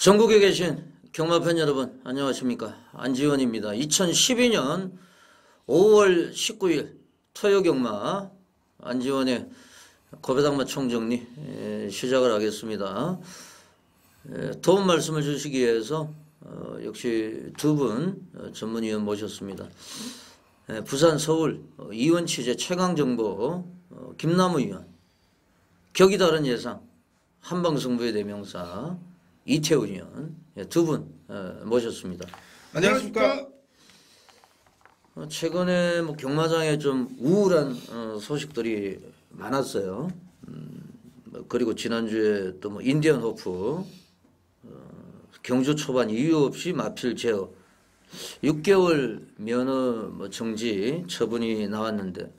전국에 계신 경마팬 여러분 안녕하십니까. 안지원입니다. 2012년 5월 19일 토요경마 안지원의 고배당마 총정리 시작을 하겠습니다. 도움 말씀을 주시기 위해서 역시 두 분 전문위원 모셨습니다. 부산 서울 이원 취재 최강정보 김남우 위원, 격이 다른 예상 한방승부의 대명사 이태우 위원 두 분 모셨습니다. 안녕하십니까. 최근에 경마장에 좀 우울한 소식들이 많았어요. 그리고 지난주에 또 인디언 호프 경주 초반 이유 없이 마필 제어 6개월 면허 정지 처분이 나왔는데,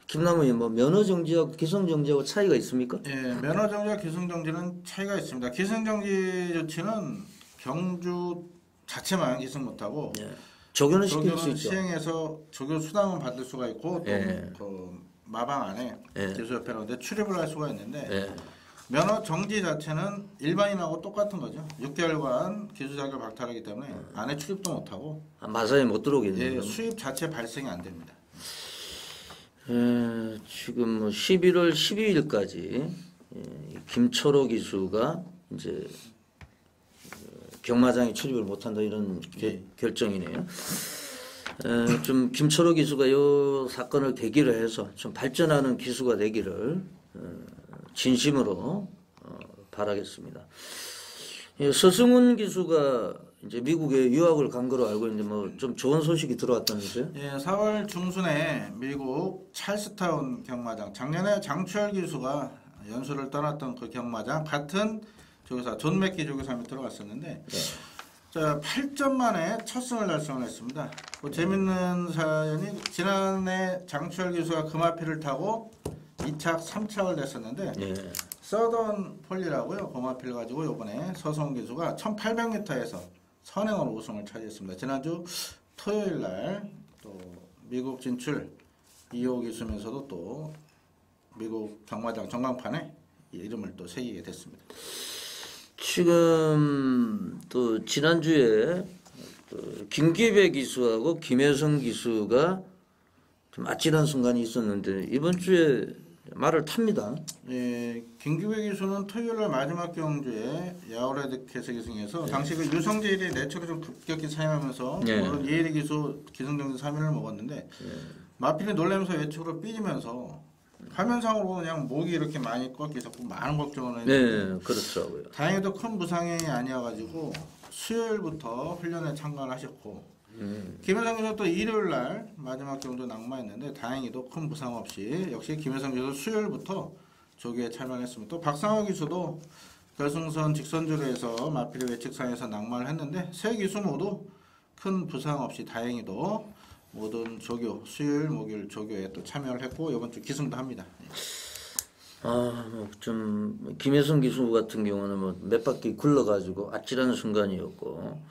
김남우 의원, 면허 정지하고 기성 정지하고 차이가 있습니까? 예, 면허 정지와 기승 정지는 차이가 있습니다. 기승 정지 조치는 경주 자체만 기승 못하고 적용은 시킬 수 있죠. 시행해서 적용 수당은 받을 수가 있고 또 예. 그 마방 안에 예. 기수협회라는데 출입을 할 수가 있는데 예. 면허 정지 자체는 일반인하고 똑같은 거죠. 6개월간 기수 자격을 박탈하기 때문에 안에 출입도 못하고 마사에 못 들어오겠네요. 예, 수입 자체 발생이 안 됩니다. 지금 11월 12일까지 김초로 기수가 이제 경마장에 출입을 못한다 이런 결정이네요. 좀 김초로 기수가 이 사건을 계기로 해서 좀 발전하는 기수가 되기를 진심으로 바라겠습니다. 서승훈 기수가 이제 미국에 유학을 간 거로 알고 있는데 좀 좋은 소식이 들어왔다면서요? 예, 4월 중순에 미국 찰스타운 경마장, 작년에 장추열 기수가 연수를 떠났던 그 경마장 같은 조교사 존 맥키 조교사님이 들어갔었는데 자, 8점 만에 첫 승을 달성을 했습니다. 재밌는 사연이 지난해 장추열 기수가 금화피를 타고 2착 3착을 냈었는데 서던 폴리라고요. 금화피를 가지고 이번에 서승훈 기수가 1800m에서 선행으로 우승을 차지했습니다. 지난주 토요일 날 또 미국 진출 2호 기수면서도 또 미국 경마장 전광판에 이름을 또 새기게 됐습니다. 지금 또 지난주에 김기배 기수하고 김혜성 기수가 좀 아찔한 순간이 있었는데 이번 주에 말을 탑니다. 예, 김기배 기수는 토요일날 마지막 경주에 야오레드캐스 기승에서 당시 그 유성재일이 내초로 좀 급격히 사임하면서 물론 이혜리 기수 기승정지 3위를 먹었는데 마필이 놀라면서 외측으로 삐지면서 화면상으로 그냥 목이 이렇게 많이 꺾여 있었고 많은 걱정을 했는데 네, 그렇더라고요. 다행히도 큰 부상이 아니어가지고 수요일부터 훈련에 참가를 하셨고 김혜성 기수 또 일요일 날 마지막 경주 낙마했는데 다행히도 큰 부상 없이 역시 김혜성 기수 수요일부터 조기에 참여했습니다. 또 박상호 기수도 결승선 직선주로에서 마필의 외측상에서 낙마를 했는데 세 기수 모두 큰 부상 없이 다행히도 모든 조교 수요일 목요일 조교에 또 참여를 했고 이번 주 기승도 합니다. 좀 김혜성 기수 같은 경우는 몇 바퀴 굴러가지고 아찔한 순간이었고,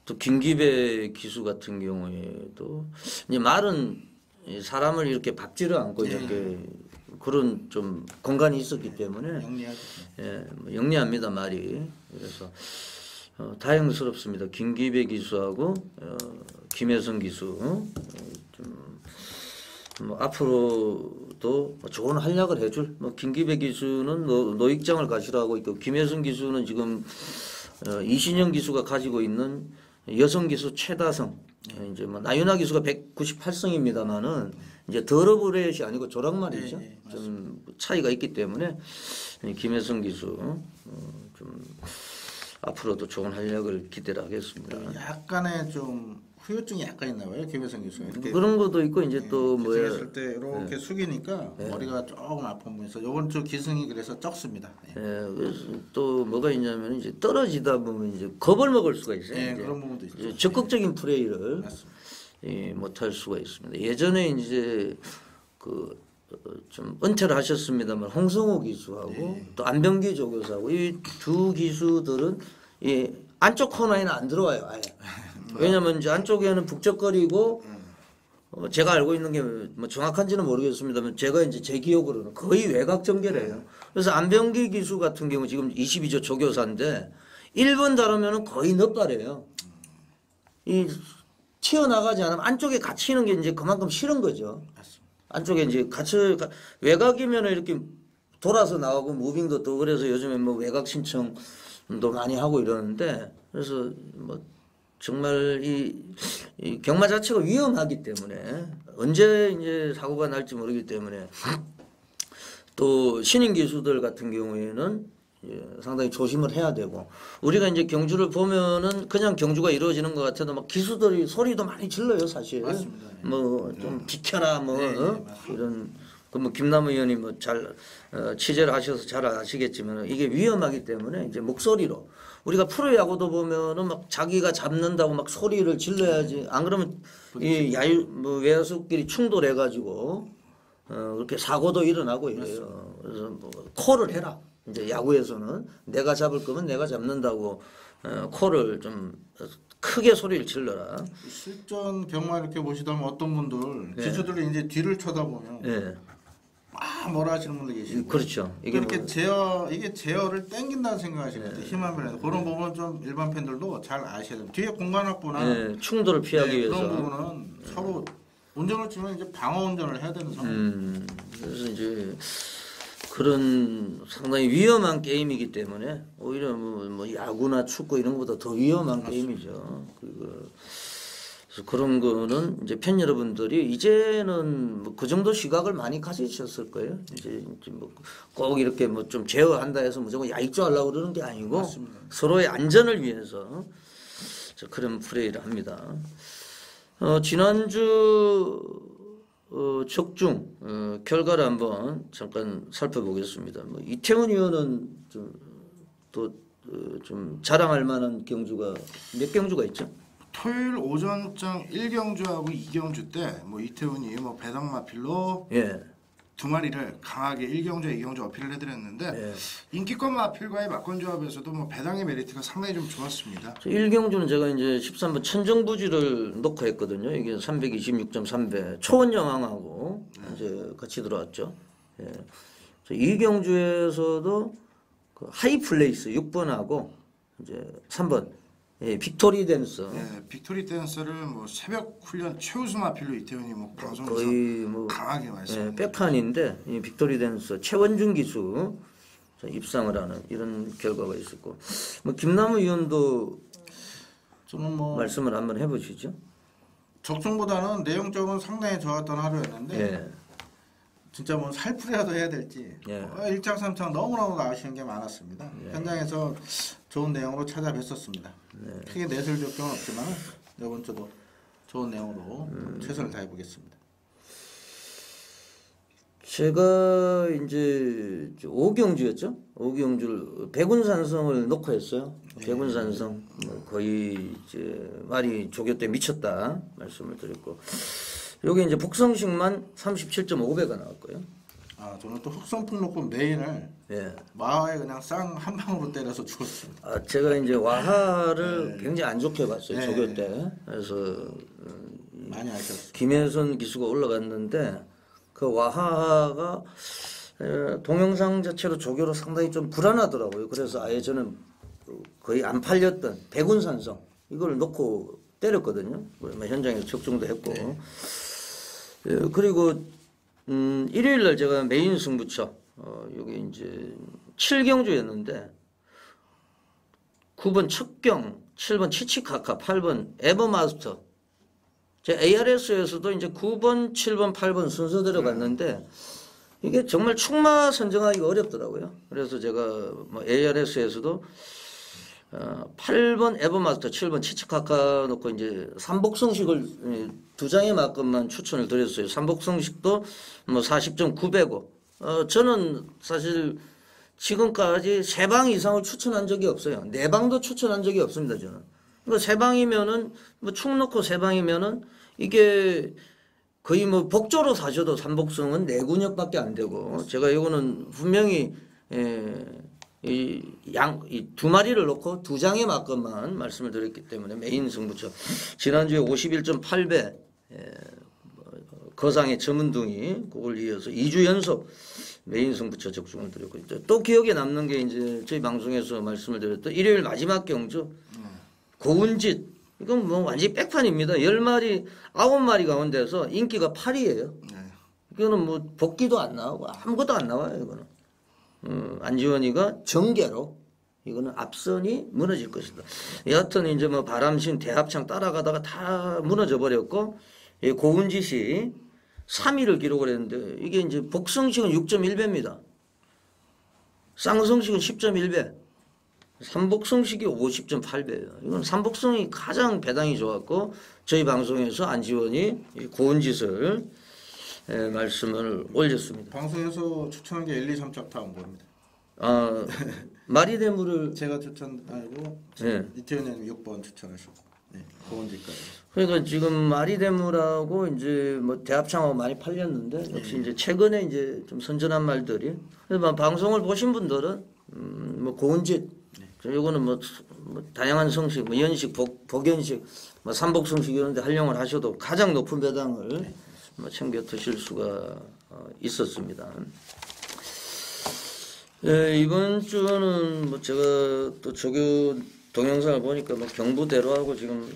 또 김기배 기수 같은 경우에도 이제 말은 사람을 이렇게 박지를 않고 이렇게 그런 좀 공간이 있었기 때문에 영리합니다 말이. 그래서 다행스럽습니다. 김기배 기수하고 김혜성 기수 앞으로도 좋은 활약을 해줄 김기배 기수는 노익장을 가시라고 있고, 김혜성 기수는 지금 이신영 기수가 가지고 있는 여성 기수 최다성, 이제 나윤아 기수가 198성입니다만은 이제 더러브렛이 아니고 조랑말이죠. 좀 차이가 있기 때문에 김혜성 기수 좀 앞으로도 좋은 활약을 기대를 하겠습니다. 약간의 좀 후유증이 약간 있나 봐요, 김혜성 기수가. 이렇게 그런 것도 있고 이제 또 뭐야. 기승했을 때 이렇게 숙이니까 머리가 조금 아픈 분이 있어. 이번 주 기승이 그래서 적습니다. 그래서 또 뭐가 있냐면 이제 떨어지다 보면 이제 겁을 먹을 수가 있어요. 그런 부분도 있죠. 적극적인 플레이를 못할 수가 있습니다. 예전에 이제 좀 은퇴를 하셨습니다만 홍성호 기수하고 또 안병기 조교사하고 이 두 기수들은 이 안쪽 코너에는 안 들어와요, 아예. 왜냐면 이제 안쪽에는 북적거리고 제가 알고 있는 게 뭐 정확한지는 모르겠습니다만 제가 이제 제 기억으로는 거의 외곽 전개래요. 그래서 안병기 기수 같은 경우 지금 22조 조교사인데 1번 다르면은 거의 넉발이에요. 이 튀어나가지 않으면 안쪽에 갇히는 게 이제 그만큼 싫은 거죠. 맞습니다. 안쪽에 이제 외곽이면은 이렇게 돌아서 나오고 무빙도 또 그래서 요즘에 뭐 외곽 신청도 많이 하고 이러는데 그래서 뭐 정말 이 경마 자체가 위험하기 때문에 언제 이제 사고가 날지 모르기 때문에 또 신인 기수들 같은 경우에는 상당히 조심을 해야 되고 우리가 이제 경주를 보면은 그냥 경주가 이루어지는 것 같아도 막 기수들이 소리도 많이 질러요 사실. 맞습니다. 뭐 좀 비켜라 뭐 맞습니다. 이런 그 뭐 김남우 의원이 뭐 잘 취재를 하셔서 잘 아시겠지만 이게 위험하기 때문에 이제 목소리로 우리가 프로야구도 보면은 막 자기가 잡는다고 막 소리를 질러야지 안 그러면 이 뭐 외야수끼리 충돌해 가지고 그렇게 사고도 일어나고 이래요. 그래서 뭐 콜을 해라. 이제 야구에서는 내가 잡을 거면 내가 잡는다고 콜을 좀 크게 소리를 질러라. 실전 경마 이렇게 보시다면 어떤 분들 기수들이 이제 뒤를 쳐다보면 예. 막 뭐라 하시는 분들 계시고 그렇죠. 이게 이렇게 뭐, 이게 제어를 땡긴다는 생각하시거든요. 힘한 면에서 그런 부분은 좀 일반 팬들도 잘 아셔야 돼요. 뒤에 공간 확보나 충돌을 피하기 위해서 그런 부분은 서로 운전을 치면 이제 방어 운전을 해야 되는 상황. 그래서 이제 그런 상당히 위험한 게임이기 때문에 오히려 뭐 야구나 축구 이런 것보다 더 위험한 게임이죠. 그래서 그런 거는 이제 팬 여러분들이 이제는 뭐 그 정도 시각을 많이 가지셨을 거예요. 이제 뭐 꼭 이렇게 뭐 좀 제어한다 해서 무조건 야익조하려고 그러는 게 아니고 맞습니다. 서로의 안전을 위해서 그런 플레이를 합니다. 지난주 적중 결과를 한번 잠깐 살펴보겠습니다. 뭐 이태원 의원은 좀 자랑할 만한 경주가 몇 경주가 있죠? 토요일 오전장 1경주하고 2경주 때 뭐 이태훈이 뭐 배당 마필로 예. 두 마리를 강하게 1경주, 2경주 어필을 해드렸는데 예. 인기권 마필과의 막권 조합에서도 뭐 배당의 메리트가 상당히 좀 좋았습니다. 1경주는 제가 이제 13번 천정부지를 놓고 했거든요. 이게 326.3배 초원 여왕하고 이제 같이 들어왔죠. 예. 2경주에서도 그 하이플레이스 6번하고 이제 3번 예, 빅토리 댄서 네, 빅토리 댄서를 뭐 새벽 훈련 최우수 마필로 이태훈이 뭐 방송에서 거의 뭐 강하게 예, 말씀합니다. 백판인데 이 빅토리 댄서 최원준 기수 입상을 하는 이런 결과가 있었고 뭐 김남우 의원도 저는 뭐 말씀을 한번 해보시죠. 적중보다는 내용적으로 상당히 좋았던 하루였는데 예. 진짜 뭐 살풀이라도 해야 될지 예. 1장 3장 너무너무 아쉬운 게 많았습니다. 현장에서 좋은 내용으로 찾아뵀었습니다. 크게 내세울 적은 없지만 이번 주도 좋은 내용으로 최선을 다해보겠습니다. 제가 이제 5경주였죠. 5경주를 백운산성을 놓고 했어요. 백운산성 뭐 거의 이제 말이 조교 때 미쳤다 말씀을 드렸고 여기 이제 북성식만 37.5배가 나왔고요. 저는 또 흑성풍록군 메인을 예. 마하에 그냥 쌍 한 방으로 때려서 죽었습니다. 제가 이제 와하를 굉장히 안 좋게 봤어요. 네. 조교 때. 그래서 많이 아쉬웠어요. 김혜선 기수가 올라갔는데 그 와하가 동영상 자체로 조교로 상당히 좀 불안하더라고요. 그래서 아예 저는 거의 안 팔렸던 백운산성 이걸 놓고 때렸거든요. 현장에서 적중도 했고. 그리고 일요일 날 제가 메인 승부처 여기 이제 7경주였는데 9번 척경, 7번 치치카카, 8번 에버마스터. 제 ARS에서도 이제 9번, 7번, 8번 순서 들어갔는데 이게 정말 축마 선정하기가 어렵더라고요. 그래서 제가 뭐 ARS에서도 8번 에버마스터, 7번 치치카카 놓고 이제 삼복성식을 두 장의 막건만 추천을 드렸어요. 삼복성식도 뭐 40.9배고 저는 사실 지금까지 3방 이상을 추천한 적이 없어요. 4방도 추천한 적이 없습니다. 저는. 뭐 3방이면은 뭐 축 놓고 3방이면은 이게 거의 뭐 복조로 사셔도 삼복성은 4근역밖에 안 되고 제가 이거는 분명히 이 두 마리를 놓고 두 장의 막건만 말씀을 드렸기 때문에 메인 승부처 지난주에 51.8배 거상의 점은둥이 그걸 이어서 2주 연속 메인 승부처 적중을 드렸고 또 기억에 남는 게 이제 저희 방송에서 말씀을 드렸던 일요일 마지막 경주 고운짓 이건 뭐 완전히 백판입니다. 10마리 9마리 가운데서 인기가 8위예요. 이거는 뭐 복귀도 안 나오고 아무것도 안 나와요. 이거는 안지원이가 정계로 이거는 앞선이 무너질 것이다. 여하튼 이제 뭐 바람신 대합창 따라가다가 다 무너져 버렸고 이 고운짓이 3위를 기록을 했는데 이게 이제 복성식은 6.1배입니다. 쌍성식은 10.1배. 삼복성식이 50.8배예요. 이건 삼복성이 가장 배당이 좋았고 저희 방송에서 안지원이 이 고운짓을 말씀을 올렸습니다. 방송에서 추천한 게 1, 2, 3작 다 온 겁니다. 아, 마리대물을 제가 추천하고 네. 이태원님 6번 추천하셨고 네, 고원지까지. 그러니까 지금 마리대물하고 이제 뭐 대합창하고 많이 팔렸는데 역시 이제 최근에 이제 좀 선전한 말들이 그래서 방송을 보신 분들은 뭐 고운짓 요거는 뭐 다양한 성식, 뭐 연식, 복연식, 뭐 삼복성식 이런 데 활용을 하셔도 가장 높은 배당을 뭐 챙겨 드실 수가 있었습니다. 예, 이번 주는 뭐 제가 또 조교 동영상을 보니까 뭐 경부대로하고 지금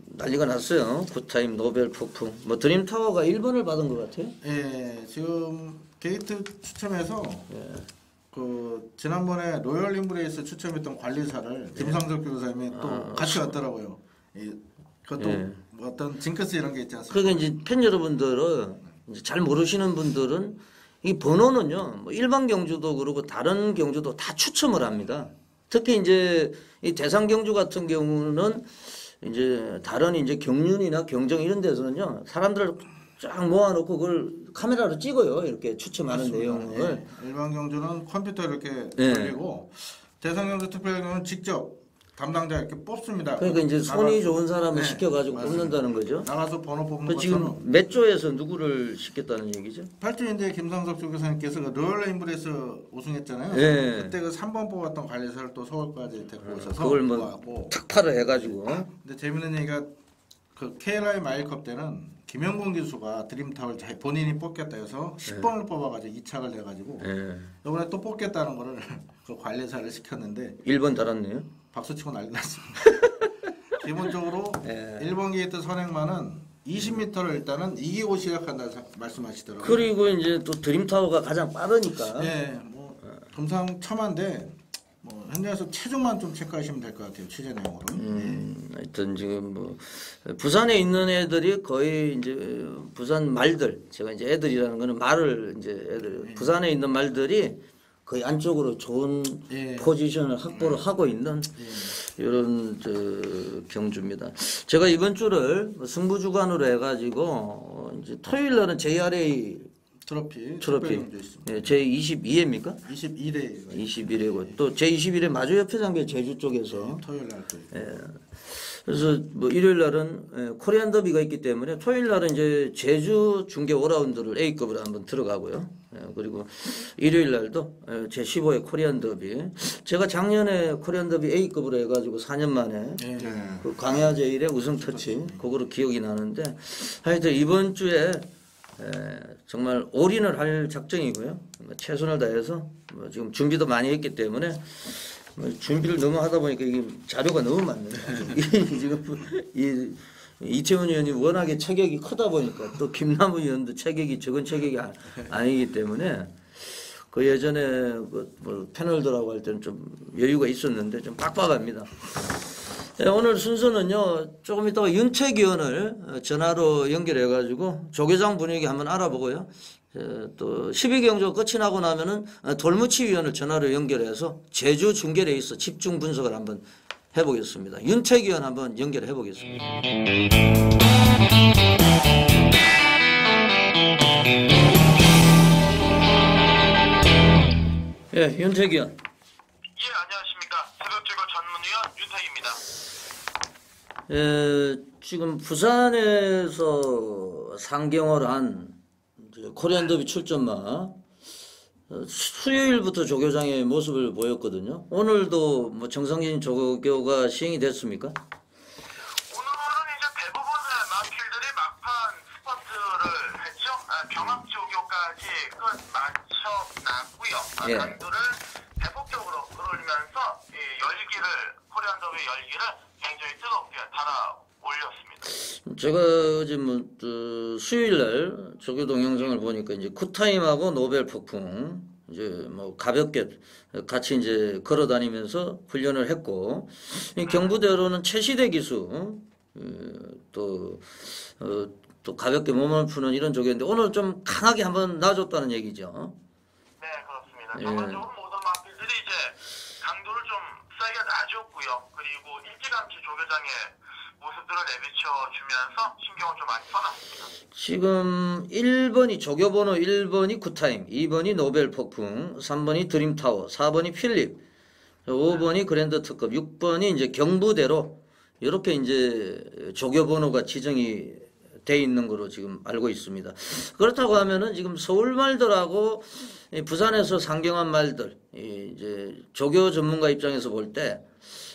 난리가 났어요. 굿타임 노벨 폭풍. 뭐 드림타워가 1번을 받은 것 같아요. 예, 지금 게이트 추첨해서 그 지난번에 로열 임브레이스 추첨했던 관리사를 김상석 교사님이 또 같이 왔더라고요. 그것도 뭐 어떤 징크스 이런 게 있지 않습니까? 그러니까 이제 팬 여러분들은 이제 잘 모르시는 분들은 이 번호는요, 뭐 일반 경주도 그러고 다른 경주도 다 추첨을 합니다. 특히 이제 이 대상 경주 같은 경우는 이제 다른 이제 경륜이나 경정 이런 데서는요, 사람들을 쫙 모아놓고 그걸 카메라로 찍어요. 이렇게 추첨하는 맞습니다. 내용을. 예, 일반 경주는 컴퓨터 이렇게 돌리고 대상 경주 투표 경우는 직접 담당자 이렇게 뽑습니다. 그러니까 이제 손이 좋은 사람을 네, 시켜가지고 맞습니다. 뽑는다는 거죠. 나가서 번호 뽑는 그 지금 것처럼. 몇 조에서 누구를 시켰다는 얘기죠? 8조인데 김상석 조교사님께서 그 로열 임브레이스 우승했잖아요. 예. 그때 그 3번 뽑았던 관리사를 또 서울까지 데리고 오셔서 그걸 뭐 뽑아갖고. 특파를 해가지고. 근데 재밌는 얘기가 그 KLI 마일컵 때는 김영곤 기수가 드림타워를 본인이 뽑겠다 해서 10번을 뽑아가지고 2착을 해가지고 예. 이번에 또 뽑겠다는 거를 그 관리사를 시켰는데 1번 달았네요. 박수치고 난리 났습니다. 기본적으로 1번 게이트 선행만은 20m를 일단은 이기고 시작한다 말씀하시더라고요. 그리고 이제 또 드림타워가 가장 빠르니까. 네, 뭐 금상첨화인데 뭐 현장에서 체중만 좀 체크하시면 될 것 같아요. 취재 내용으로. 하여튼 지금 뭐 부산에 있는 애들이 거의 이제 부산 말들 제가 이제 애들이라는 거는 말을 이제 애들 부산에 있는 말들이 거의 안쪽으로 좋은 포지션을 확보를 하고 있는 이런 저 경주입니다. 제가 이번 주를 승부 주간으로 해가지고 이제 토요일 날은 JRA 트로피. 예, 제 22회입니까? 21회. 21회고 또 제 21회 마주협회장계 제주 쪽에서 토요일 날 또. 그래서 뭐 일요일 날은 코리안 더비가 있기 때문에 토요일 날은 이제 제주 중계 5라운드를 A급으로 한번 들어가고요. 그리고 일요일 날도 제 15회 코리안 더비. 제가 작년에 코리안 더비 A급으로 해가지고 4년 만에 그 광야 제일의 우승 터치 그거로 기억이 나는데 하여튼 이번 주에 정말 올인을 할 작정이고요. 최선을 다해서 뭐 지금 준비도 많이 했기 때문에 준비를 너무 하다 보니까 이게 자료가 너무 많네요. 지금 이태원 의원이 워낙에 체격이 크다 보니까 또 김남우 의원도 체격이 적은 체격이 아니기 때문에 그 예전에 뭐 패널들하고 할 때는 좀 여유가 있었는데 좀 빡빡합니다. 오늘 순서는요, 조금 이따가 윤택 의원을 전화로 연결해 가지고 조계장 분위기 한번 알아보고요. 또 12경주 끝이 나고 나면은 돌무치 위원을 전화로 연결해서 제주 중계에 있어 집중 분석을 한번 해보겠습니다. 윤택 의원 한번 연결해 보겠습니다. 예, 윤택 의원. 예, 안녕하십니까. 새벽제거 전문위원 윤택입니다. 지금 부산에서 상경을 한 코리안 더비 출전마 수요일부터 조교장의 모습을 보였거든요. 오늘도 뭐 정상적인 조교가 시행이 됐습니까? 오늘은 이제 대부분의 마필들이 선수들이 막판 스퍼트를 했죠. 경합 조교까지 끝 맞춰놨고요. 예. 강도를 대폭적으로 끌어올리면서 이 열기를 코리안 더비 열기를 굉장히 뜨겁게 달아 올렸습니다. 제가 어제 수요일 날 조교 동영상을 보니까 이제 굿타임하고 노벨 폭풍 이제 뭐 가볍게 같이 이제 걸어 다니면서 훈련을 했고 이 경부대로는 최시대 기수 또 가볍게 몸을 푸는 이런 조교인데 오늘 좀 강하게 한번 놔줬다는 얘기죠. 네, 그렇습니다. 예. 전반적으로 모든 마필들이 이제 강도를 좀 세게 놔줬고요. 그리고 일찌감치 조교장의 모습들을 내비쳐 주면서 신경을 좀 많이 써놨습니다. 지금 1번이 조교번호 1번이 굿타임, 2번이 노벨 폭풍, 3번이 드림타워, 4번이 필립, 5번이 그랜드 특급, 6번이 이제 경부대로 이렇게 이제 조교번호가 지정이 돼 있는 거로 지금 알고 있습니다. 그렇다고 하면은 지금 서울 말들하고 부산에서 상경한 말들, 이제 조교 전문가 입장에서 볼 때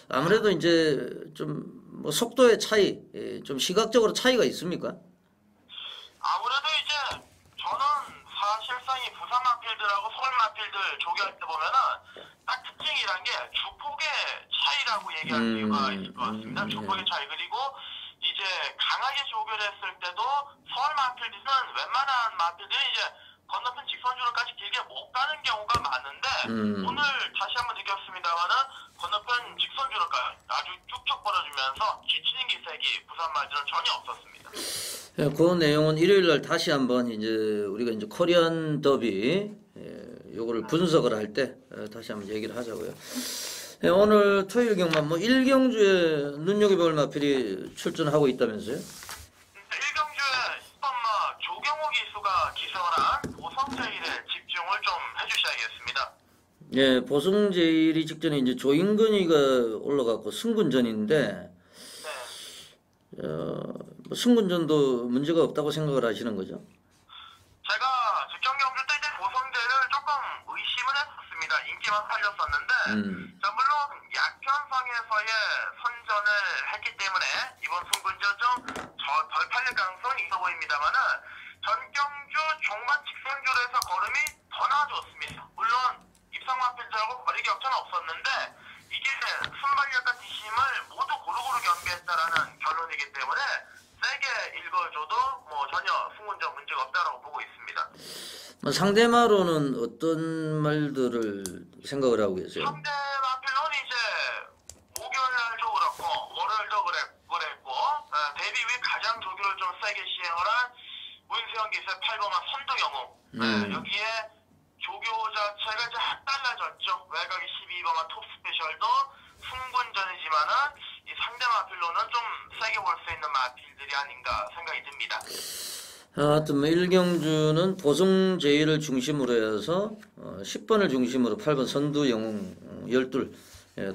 아무래도 이제 좀 뭐 속도의 차이, 좀 시각적으로 차이가 있습니까? 아무래도 이제 저는 사실상 이 부산 마필들하고 서울 마필들 조교할 때 보면은 딱 특징이란 게 주폭의 차이라고 얘기할 이유가 있을 것 같습니다. 주폭의 차이. 그리고 이제 강하게 조교를 했을 때도 서울 마필들은 웬만한 마필들이 이제 건너편 직선주로까지 길게 못 가는 경우가 많은데 오늘 다시 한번 느꼈습니다만은 건너편 직선주로까지 아주 쭉쭉 벌어주면서 지치는 기색이 부산 말들은 전혀 없었습니다. 예, 그 내용은 일요일 날 다시 한번 이제 우리가 이제 코리안 더비 요거를 분석을 할 때 다시 한번 얘기를 하자고요. 예, 오늘 토요일 경만 뭐 1경주에 눈여겨볼 마필이 출전하고 있다면서요? 1경주에 10번마 조경호 기수가 기선한 보성제일에 집중을 좀 해주셔야겠습니다. 예, 보성제일이 직전에 이제 조인근이가 올라갔고 승군전인데 네. 뭐 승군전도 문제가 없다고 생각을 하시는 거죠? 제가 직전 경주 때 이제 보성제를 조금 의심을 했었습니다. 인기만 살렸었는데 자, 물론 약편성에서의 선전을 했기 때문에 이번 승군전 좀 덜 팔릴 가능성은 있어 보입니다만은 전경주 종반 직선주로 해서 걸음이 더 나아졌습니다. 물론 입상마필들하고 거리 격차는 없었는데 이게 순발력과 뒷심을 모두 고루고루 경비했다라는 결론이기 때문에 세게 읽어줘도 뭐 전혀 승군전 문제가 없다라고 보고 있습니다. 뭐 상대마로는 어떤 말들을 생각을 하고 계세요? 상대 마필로는 이제 목요일 날도 그렇고 월요일도 그랬고 데뷔 후에 가장 조교를 좀 세게 시행을 한 문세영 기수의 8번마 선두영웅 여기에 조교 자체가 이제 달라졌죠. 외곽이 12번마 톱 스페셜도 승군전이지만은 이 상대 마필로는 좀 세게 볼 수 있는 마필들이 아닌가 생각이 듭니다. 하여튼 뭐 1경주는 보성제일을 중심으로 해서 10번을 중심으로 8번 선두영웅 12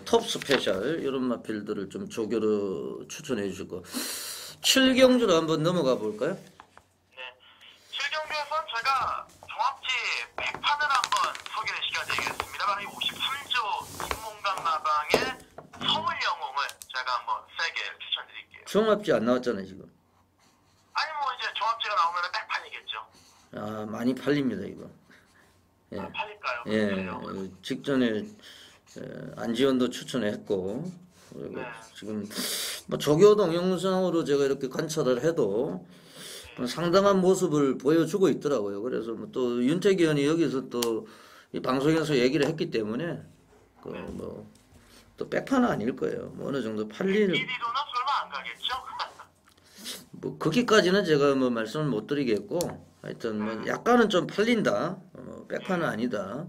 톱 스페셜 이런 마필들을 좀 조교로 추천해 주시고 7경주로 한번 넘어가 볼까요? 네. 7경주에선 제가 종합지 100판을 한번 소개를 시켜드리겠습니다. 바로 이 53조 인문관 마방의 서울영웅을 제가 한번 세게 추천드릴게요. 종합지 안 나왔잖아요 지금. 아니 뭐 이제 종합지가 나오면 100판이겠죠. 아 많이 팔립니다 이거. 예. 팔릴까요? 예, 그래요? 직전에 안지원도 추천했고 그리고 네. 지금 뭐 조교 동영상으로 제가 이렇게 관찰을 해도 상당한 모습을 보여주고 있더라고요. 그래서 뭐 또 윤태기 의원이 여기서 또 이 방송에서 얘기를 했기 때문에 그 뭐 또 백판은 아닐 거예요. 뭐 어느 정도 팔릴 1위로는 설마 안 가겠죠? 뭐 거기까지는 제가 뭐 말씀을 못 드리겠고 하여튼 뭐 약간은 좀 팔린다. 백판은 아니다.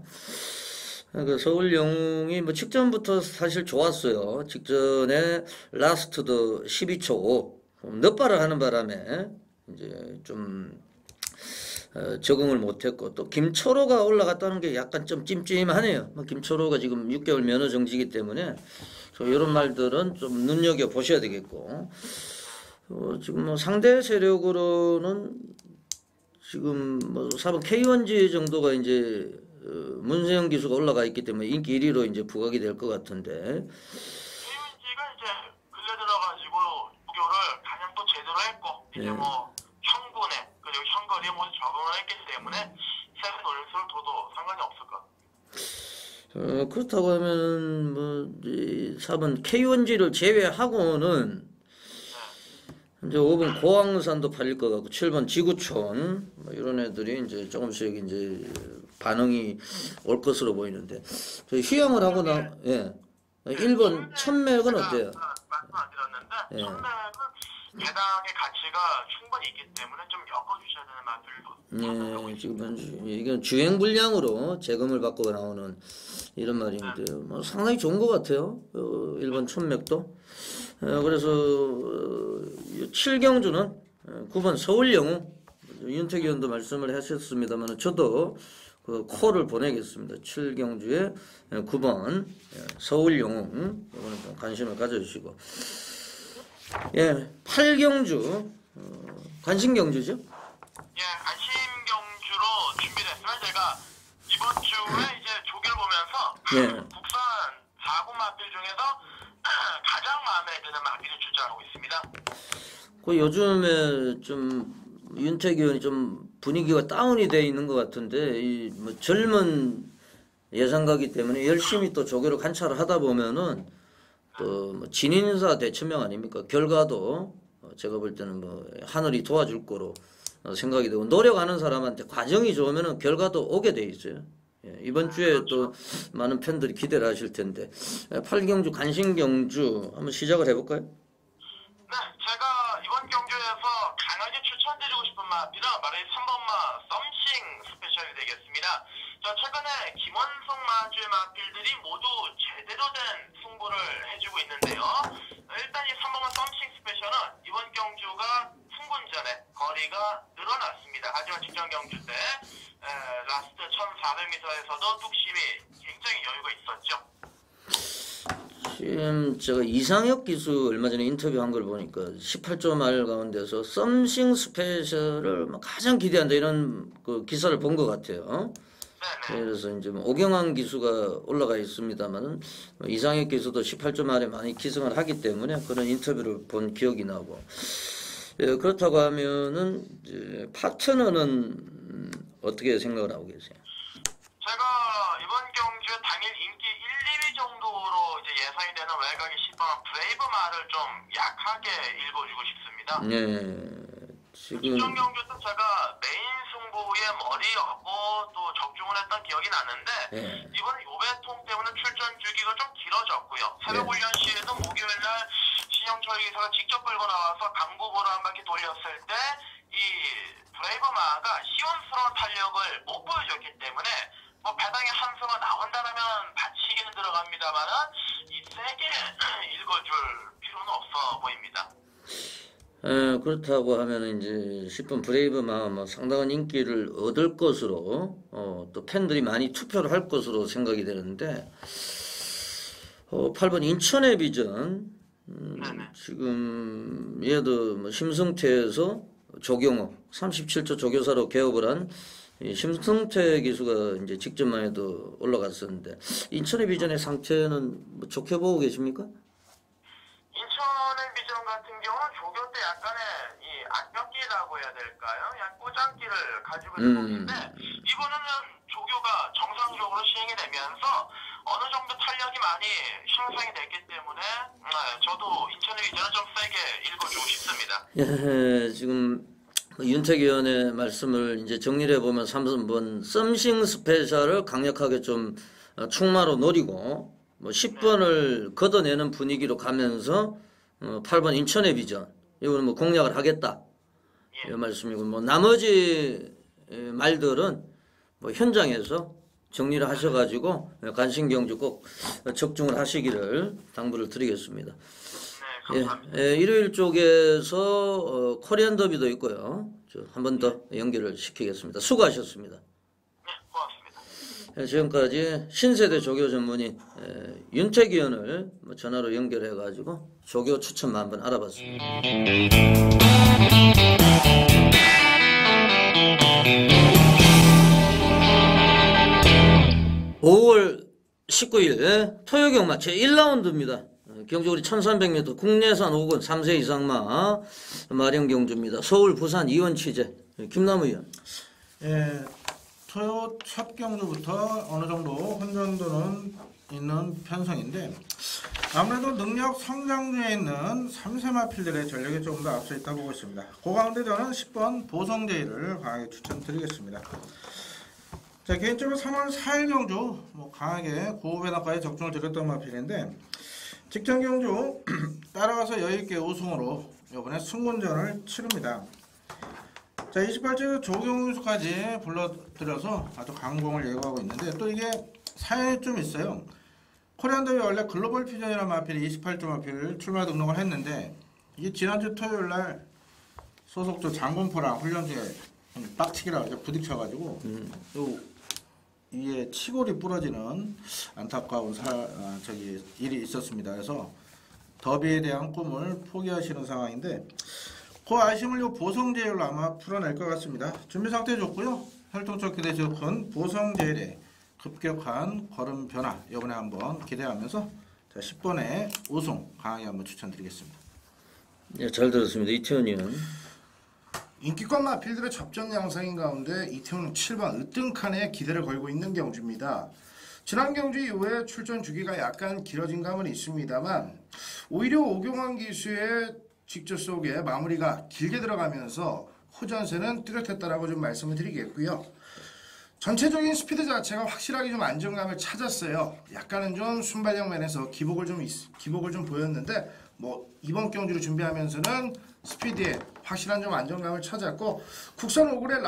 그 서울 영웅이 뭐 직전부터 사실 좋았어요. 직전에 라스트도 12초 5 넛발을 하는 바람에 이제 좀 적응을 못했고 또 김초로가 올라갔다는 게 약간 좀 찜찜하네요. 뭐 김초로가 지금 6개월 면허 정지이기 때문에 이런 말들은 좀 눈여겨 보셔야 되겠고 지금 뭐 상대 세력으로는 지금 뭐 4번 K1G 정도가 이제 문세영 기수가 올라가 있기 때문에 인기 1위로 이제 부각이 될 것 같은데. 최윤지가 이제 근래 들어가지고 조교를 가장 또 제대로 했고 이제 뭐 형군에 그리고 형거리에 모두 적응을 했기 때문에 세금 노림수를 둬도 상관이 없을 것. 그렇다고 하면 뭐이 4번 K1G를 제외하고는 이제 5번 고항산도 팔릴 것 같고 7번 지구촌 뭐 이런 애들이 이제 조금씩 이제 반응이 올 것으로 보이는데 저희 휴양을 하거나 예 1번 천맥은 어때요? 말씀 안 드렸는데 예. 천맥은 배당의 가치가 충분히 있기 때문에 좀 엮어주셔야 되는 말들도. 예, 지금 이건 주행 불량으로 재검을 받고 나오는 이런 말인데 뭐 상당히 좋은 것 같아요. 1번 천맥도. 그래서 7경주는 9번 서울영웅 윤택 의원도 말씀을 하셨습니다만 저도 그 콜을 보내겠습니다. 7경주에 9번 서울영웅 이거는 좀 관심을 가져주시고 예 8경주 관심경주죠? 예, 안심경주로 준비됐으면 제가 이번 주에 이제 조기를 보면서 예. 국산 4군 마필 중에서 가장 마음에 드는 마필을 출전하고 있습니다. 그 요즘에 좀 윤택 의원이 좀 분위기가 다운이 돼 있는 것 같은데 이 뭐 젊은 예상가기 때문에 열심히 또 조교를 관찰을 하다 보면은 또뭐 진인사 대천명 아닙니까? 결과도 제가 볼 때는 뭐 하늘이 도와줄 거로 생각이 되고 노력하는 사람한테 과정이 좋으면은 결과도 오게 돼 있어요. 예, 이번 주에 또 많은 팬들이 기대를 하실 텐데 8경주 간신경주 한번 시작을 해볼까요? 네, 제가 이번 경주에서 강하게 추천드리고 싶은 마필은 바로 이 3번마 썸씽 스페셜이 되겠습니다. 최근에 김원성 마주의 마필들이 모두 제대로 된 승부를 해주고 있는데요. 일단 이 3번마 썸씽 스페셜은 이번 경주가 풍군전에 거리가 늘어났습니다. 하지만 직전 경주 때 라스트 1400m에서도 뚝심이 굉장히 여유가 있었죠. 지금 제가 이상혁 기수 얼마 전에 인터뷰한 걸 보니까 18조 말 가운데서 썸씽 스페셜을 가장 기대한다 이런 그 기사를 본 것 같아요. 그래서 이제 뭐 오경환 기수가 올라가 있습니다만은 이상혁 기수도 18조 말에 많이 기승을 하기 때문에 그런 인터뷰를 본 기억이 나고 예, 그렇다고 하면은 이제 파트너는 어떻게 생각을 하고 계세요? 제가 이번 경주에 당일 인기 1, 2위 정도로 이제 예상이 되는 외곽의 10번 브레이브 말을 좀 약하게 읽어주고 싶습니다. 네, 지금 직전 경주 때 제가 메인 승부에 머리였고 또 적중을 했던 기억이 나는데 네. 이번에 요배통 때문에 출전 주기가 좀 길어졌고요. 새벽 훈련 시에도 목요일날 신영철 기사가 직접 끌고 나와서 강구보를 한 바퀴 돌렸을 때 이 브레이브 마가 시원스러운 탄력을 못 보여줬기 때문에 뭐 배당에 한 수가 나온다라면 받치기는 들어갑니다만은 이 세게 읽어줄 필요는 없어 보입니다. 그렇다고 하면 이제 10번 브레이브 마음 상당한 인기를 얻을 것으로 또 팬들이 많이 투표를 할 것으로 생각이 되는데 8번 인천의 비전 지금 얘도 뭐 심승태에서 조경호 37조 조교사로 개업을 한 이 심승태 기수가 이제 직전만 해도 올라갔었는데 인천의 비전의 상태는 뭐 좋게 보고 계십니까? 인천의 비전 같은 경우는 조교 때 약간의 이 악격기라고 해야 될까요? 약간 꼬장기를 가지고 있는 몸인데 이번에는 조교가 정상적으로 시행이 되면서 어느 정도 탄력이 많이 향상이 됐기 때문에 저도 인천의 비전을 좀 세게 읽어주고 싶습니다. 예, 지금 윤택 의원의 말씀을 이제 정리를 해보면 3번 썸씽 스페셜을 강력하게 좀 충마로 노리고 뭐 10번을 걷어내는 분위기로 가면서 8번 인천의 비전 이거는 뭐 공략을 하겠다 이 말씀이고 뭐 나머지 말들은 뭐 현장에서 정리를 하셔가지고 간신경주 꼭 적중을 하시기를 당부를 드리겠습니다. 예, 일요일 쪽에서 코리안 더비도 있고요. 한 번 더 연결을 시키겠습니다. 수고하셨습니다. 네, 고맙습니다. 예, 지금까지 신세대 조교 전문의 윤택 의원을 전화로 연결해가지고 조교 추천만 한번 알아봤습니다. 5월 19일 토요경마 제1라운드입니다. 경주거리 1300m 국내산 5군 3세 이상마 마령 경주입니다. 서울, 부산, 이원 취재 김남우 의원. 예, 토요 첫 경주부터 어느 정도 혼전도는 있는 편성인데 아무래도 능력 성장주에 있는 3세 마필들의 전력이 조금 더 앞서 있다 보고 있습니다. 그 가운데 저는 10번 보성제이를 강하게 추천드리겠습니다. 자, 개인적으로 3월 4일 경주 뭐 강하게 9배당까지 적중을 드렸던 마필인데 직전 경주 따라가서 여유있게 우승으로 이번에 승군전을 치릅니다. 자, 28주 조경수까지 불러들여서 아주 강공을 예고하고 있는데 또 이게 사연이 좀 있어요. 코리안 더비 원래 글로벌 퓨전이라는 마필이 28주 마필 출마 등록을 했는데 이게 지난주 토요일날 소속조 장군포랑 훈련 중에 빡치기라 부딪혀가지고 이게 치골이 부러지는 안타까운 일이 있었습니다. 그래서 더비에 대한 꿈을 포기하시는 상황인데 그 아쉬움을 요 보성제일로 아마 풀어낼 것 같습니다. 준비 상태 좋고요. 활동적 기대 좋은 보성제일의 급격한 걸음 변화 이번에 한번 기대하면서 자, 10번의 우승 강하게 한번 추천드리겠습니다. 예, 잘 들었습니다. 이태원 의원. 인기권 마필들의 접전 양상인 가운데 이태훈은 7번 으뜸칸에 기대를 걸고 있는 경주입니다. 지난 경주 이후에 출전 주기가 약간 길어진 감은 있습니다만 오히려 오경환 기수의 직접 속에 마무리가 길게 들어가면서 호전세는 뚜렷했다라고 좀 말씀을 드리겠고요. 전체적인 스피드 자체가 확실하게 좀 안정감을 찾았어요. 약간은 좀 순발력 면에서 기복을 좀 보였는데 뭐 이번 경주를 준비하면서는 스피드에 확실한 좀 안정감을 찾았고 국산 5굴의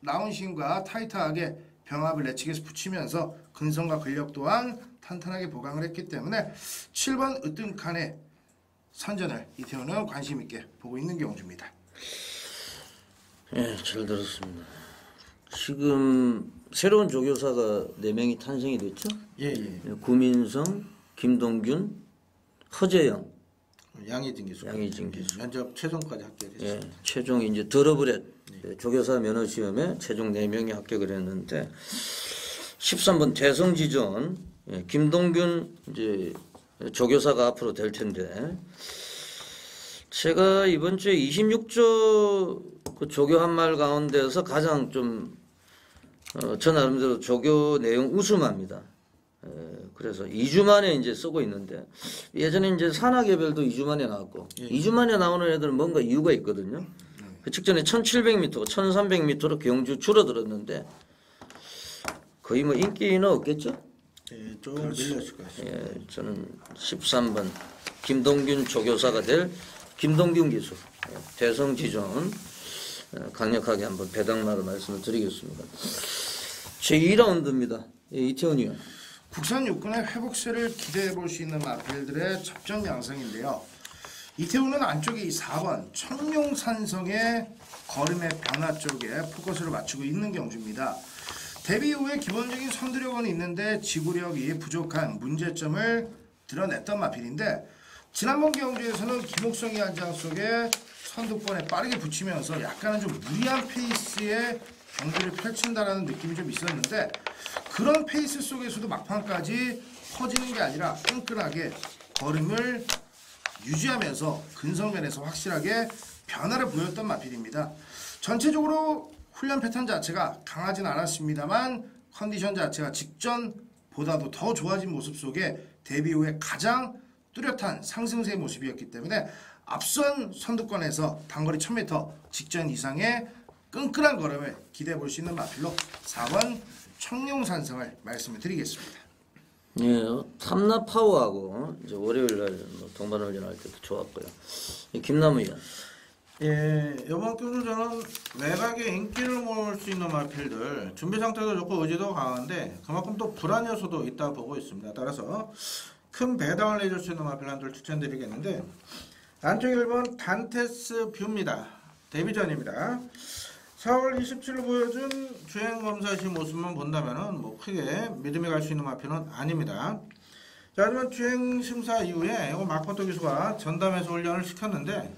라운싱과 타이트하게 병합을 내치게서 붙이면서 근성과 근력 또한 탄탄하게 보강을 했기 때문에 7번 으뜸칸의 선전을 이태원은 관심 있게 보고 있는 경주입니다. 예, 잘 들었습니다. 지금 새로운 조교사가 4명이 탄생이 됐죠? 예. 구민성, 김동균, 허재영, 양희진 기수. 면접 최종까지 합격했습니다. 예, 최종 이제 더러브렛 조교사 면허 시험에 최종 4명이 합격을 했는데 13번 대성지전 김동균 이제 조교사가 앞으로 될 텐데 제가 이번 주에 26조 그 조교 한 말 가운데서 가장 좀 저 나름대로 조교 내용 우수합니다. 그래서 2주 만에 이제 쓰고 있는데 예전에 이제 산하개별도 2주 만에 나왔고 2주 만에 나오는 애들은 뭔가 이유가 있거든요. 그 직전에 1700m, 1300m로 경주 줄어들었는데 거의 뭐 인기는 없겠죠? 예, 좀 밀렸을 것 같습니다. 예, 저는 13번 김동균 조교사가 될 김동균 기수 대성지전 강력하게 한번 배당마로 말씀을 드리겠습니다. 제2라운드입니다. 예, 이태원 의원. 국산 육군의 회복세를 기대해 볼 수 있는 마필들의 접전 양상인데요. 이태훈은 안쪽에 이 4번 청룡산성의 걸음의 변화 쪽에 포커스를 맞추고 있는 경주입니다. 데뷔 이후에 기본적인 선두력은 있는데 지구력이 부족한 문제점을 드러냈던 마필인데 지난번 경주에서는 김옥성이 한 장 속에 선두권에 빠르게 붙이면서 약간은 좀 무리한 페이스의 경기를 펼친다라는 느낌이 좀 있었는데 그런 페이스 속에서도 막판까지 퍼지는 게 아니라 끈끈하게 걸음을 유지하면서 근성면에서 확실하게 변화를 보였던 마필입니다. 전체적으로 훈련 패턴 자체가 강하진 않았습니다만 컨디션 자체가 직전보다도 더 좋아진 모습 속에 데뷔 후에 가장 뚜렷한 상승세의 모습이었기 때문에 앞선 선두권에서 단거리 1000m 직전 이상의 끈끈한 걸음을 기대해 볼 수 있는 마필로 4번 청룡산성을 말씀을 드리겠습니다. 예, 탐나 파워하고 이제 월요일날 동반 훈련할 때도 좋았고요. 김남우 의원. 예, 이번 경주전은 외곽에 인기를 모을 수 있는 마필들 준비 상태도 좋고 의지도 강한데 그만큼 또 불안 요소도 있다 보고 있습니다. 따라서 큰 배당을 내줄 수 있는 마필 한줄 추천드리겠는데 안쪽 1번 단테스 뷰입니다. 데뷔전입니다. 4월 27일 보여준 주행검사 시 모습만 본다면은 뭐 크게 믿음이 갈 수 있는 마필은 아닙니다. 자, 하지만 주행심사 이후에 이거 마코토 기수가 전담해서 훈련을 시켰는데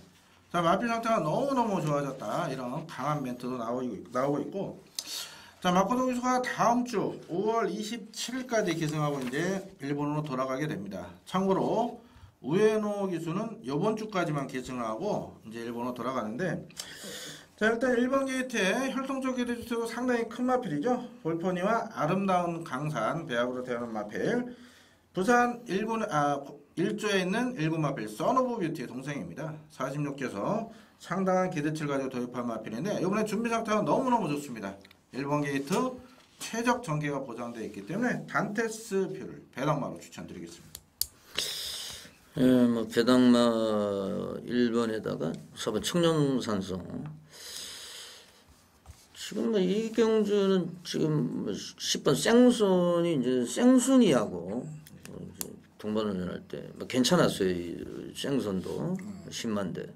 자, 마필 상태가 너무너무 좋아졌다 이런 강한 멘트도 나오고 있고 자, 마코토 기수가 다음 주 5월 27일까지 기승하고 이제 일본으로 돌아가게 됩니다. 참고로 우에노 기수는 이번 주까지만 기승을 하고 이제 일본으로 돌아가는데, 자, 일단 1번 게이트의 혈통적 기수 상당히 큰 마필이죠. 볼포니와 아름다운 강산 배합으로 태어난 마필. 부산 일조에 있는 일본 마필 선오브 뷰티의 동생입니다. 46개서 상당한 기대치를 가지고 도입한 마필인데 이번에 준비 상태가 너무너무 좋습니다. 1번 게이트 최적 전개가 보장되어 있기 때문에 단테스 뷰를 배당마로 추천드리겠습니다. 예, 뭐 배당마 1번에다가 4번 청룡산성. 지금 뭐 이경주는 지금 뭐 10번 생순이 이제 생순이하고 이제 동반을 할 때 뭐 괜찮았어요. 이 생선도 10만대.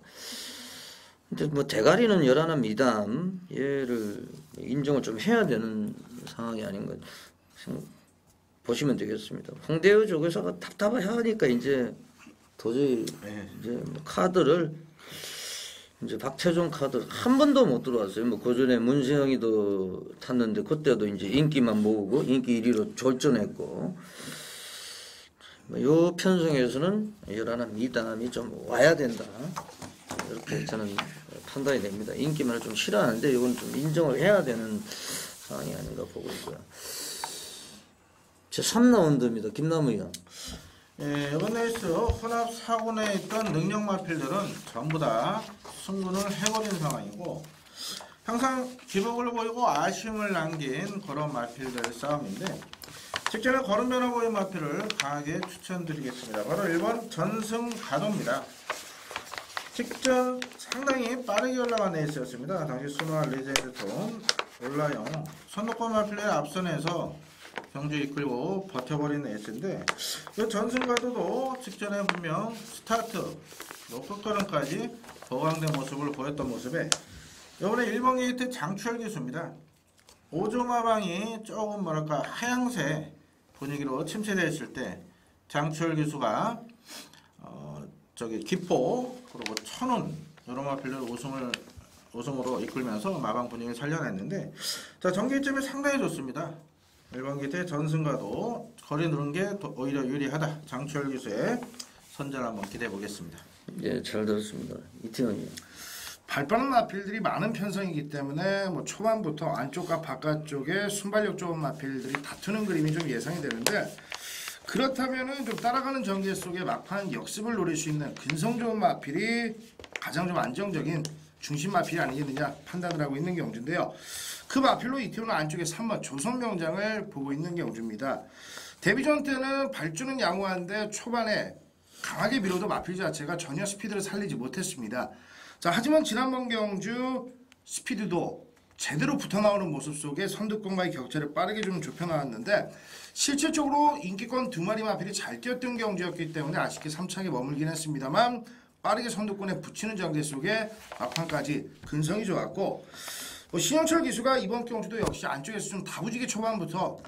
근데 뭐 대가리는 열하나 미담 얘를 인정을 좀 해야 되는 상황이 아닌가 보시면 되겠습니다. 홍대우 조교사가 답답하니까 이제 도저히 이제 뭐 카드를 이제 박태종 카드 한 번도 못 들어왔어요. 뭐 그전에 문세영이도 탔는데 그때도 이제 인기만 모으고 인기 1위로 졸전했고, 요 편성에서는 열하나 미담이 좀 와야 된다. 이렇게 저는 판단이 됩니다. 인기만을 좀 싫어하는데 이건 좀 인정을 해야 되는 상황이 아닌가 보고 있고요. 제 3라운드입니다. 김남우 의원. 예, 이번 레이스 혼합 4군에 있던 능력 마필들은 전부 다 승군을 해버린 상황이고, 항상 기복을 보이고 아쉬움을 남긴 그런 마필들의 싸움인데, 직전에 걸음 변화 보인 마필을 강하게 추천드리겠습니다. 바로 1번 전승가도입니다. 직전 상당히 빠르게 올라간 레이스였습니다. 당시 순화 레전드 톤 올라영 선두권 마필의 앞선에서 경주 이끌고 버텨버린 레이스인데, 이 전승가도도 직전에 분명 스타트 끝걸음까지 보강된 모습을 보였던 모습에 이번에 1번 게이트 장추열 기수입니다. 오조마방이 조금 뭐랄까 하향세 분위기로 침체되어 있을 때 장추열 기수가 기포 그리고 천운 여러 마필들 우승으로 이끌면서 마방 분위기를 살려냈는데, 자, 전개점이 상당히 좋습니다. 1번 게이트의 전승과도 거리 누른 게 오히려 유리하다. 장추열 기수의 선전을 한번 기대해 보겠습니다. 예, 잘 들었습니다. 이태원이요. 발빠른 마필들이 많은 편성이기 때문에 뭐 초반부터 안쪽과 바깥쪽에 순발력 좋은 마필들이 다투는 그림이 좀 예상이 되는데, 그렇다면은 좀 따라가는 전개 속에 막판 역습을 노릴 수 있는 근성 좋은 마필이 가장 좀 안정적인 중심 마필이 아니겠느냐 판단을 하고 있는 경주인데요. 그 마필로 이태원은 안쪽에 3번 조선명장을 보고 있는 경주입니다. 데뷔전 때는 발주는 양호한데 초반에 강하게 밀어도 마필 자체가 전혀 스피드를 살리지 못했습니다. 자, 하지만 지난번 경주 스피드도 제대로 붙어 나오는 모습 속에 선두권과의 격차를 빠르게 좀 좁혀 나왔는데, 실질적으로 인기권 2마리 마필이 잘 뛰었던 경주였기 때문에 아쉽게 3차에 머물긴 했습니다만 빠르게 선두권에 붙이는 전개 속에 막판까지 근성이 좋았고, 신영철 기수가 이번 경주도 역시 안쪽에서 좀 다부지게 초반부터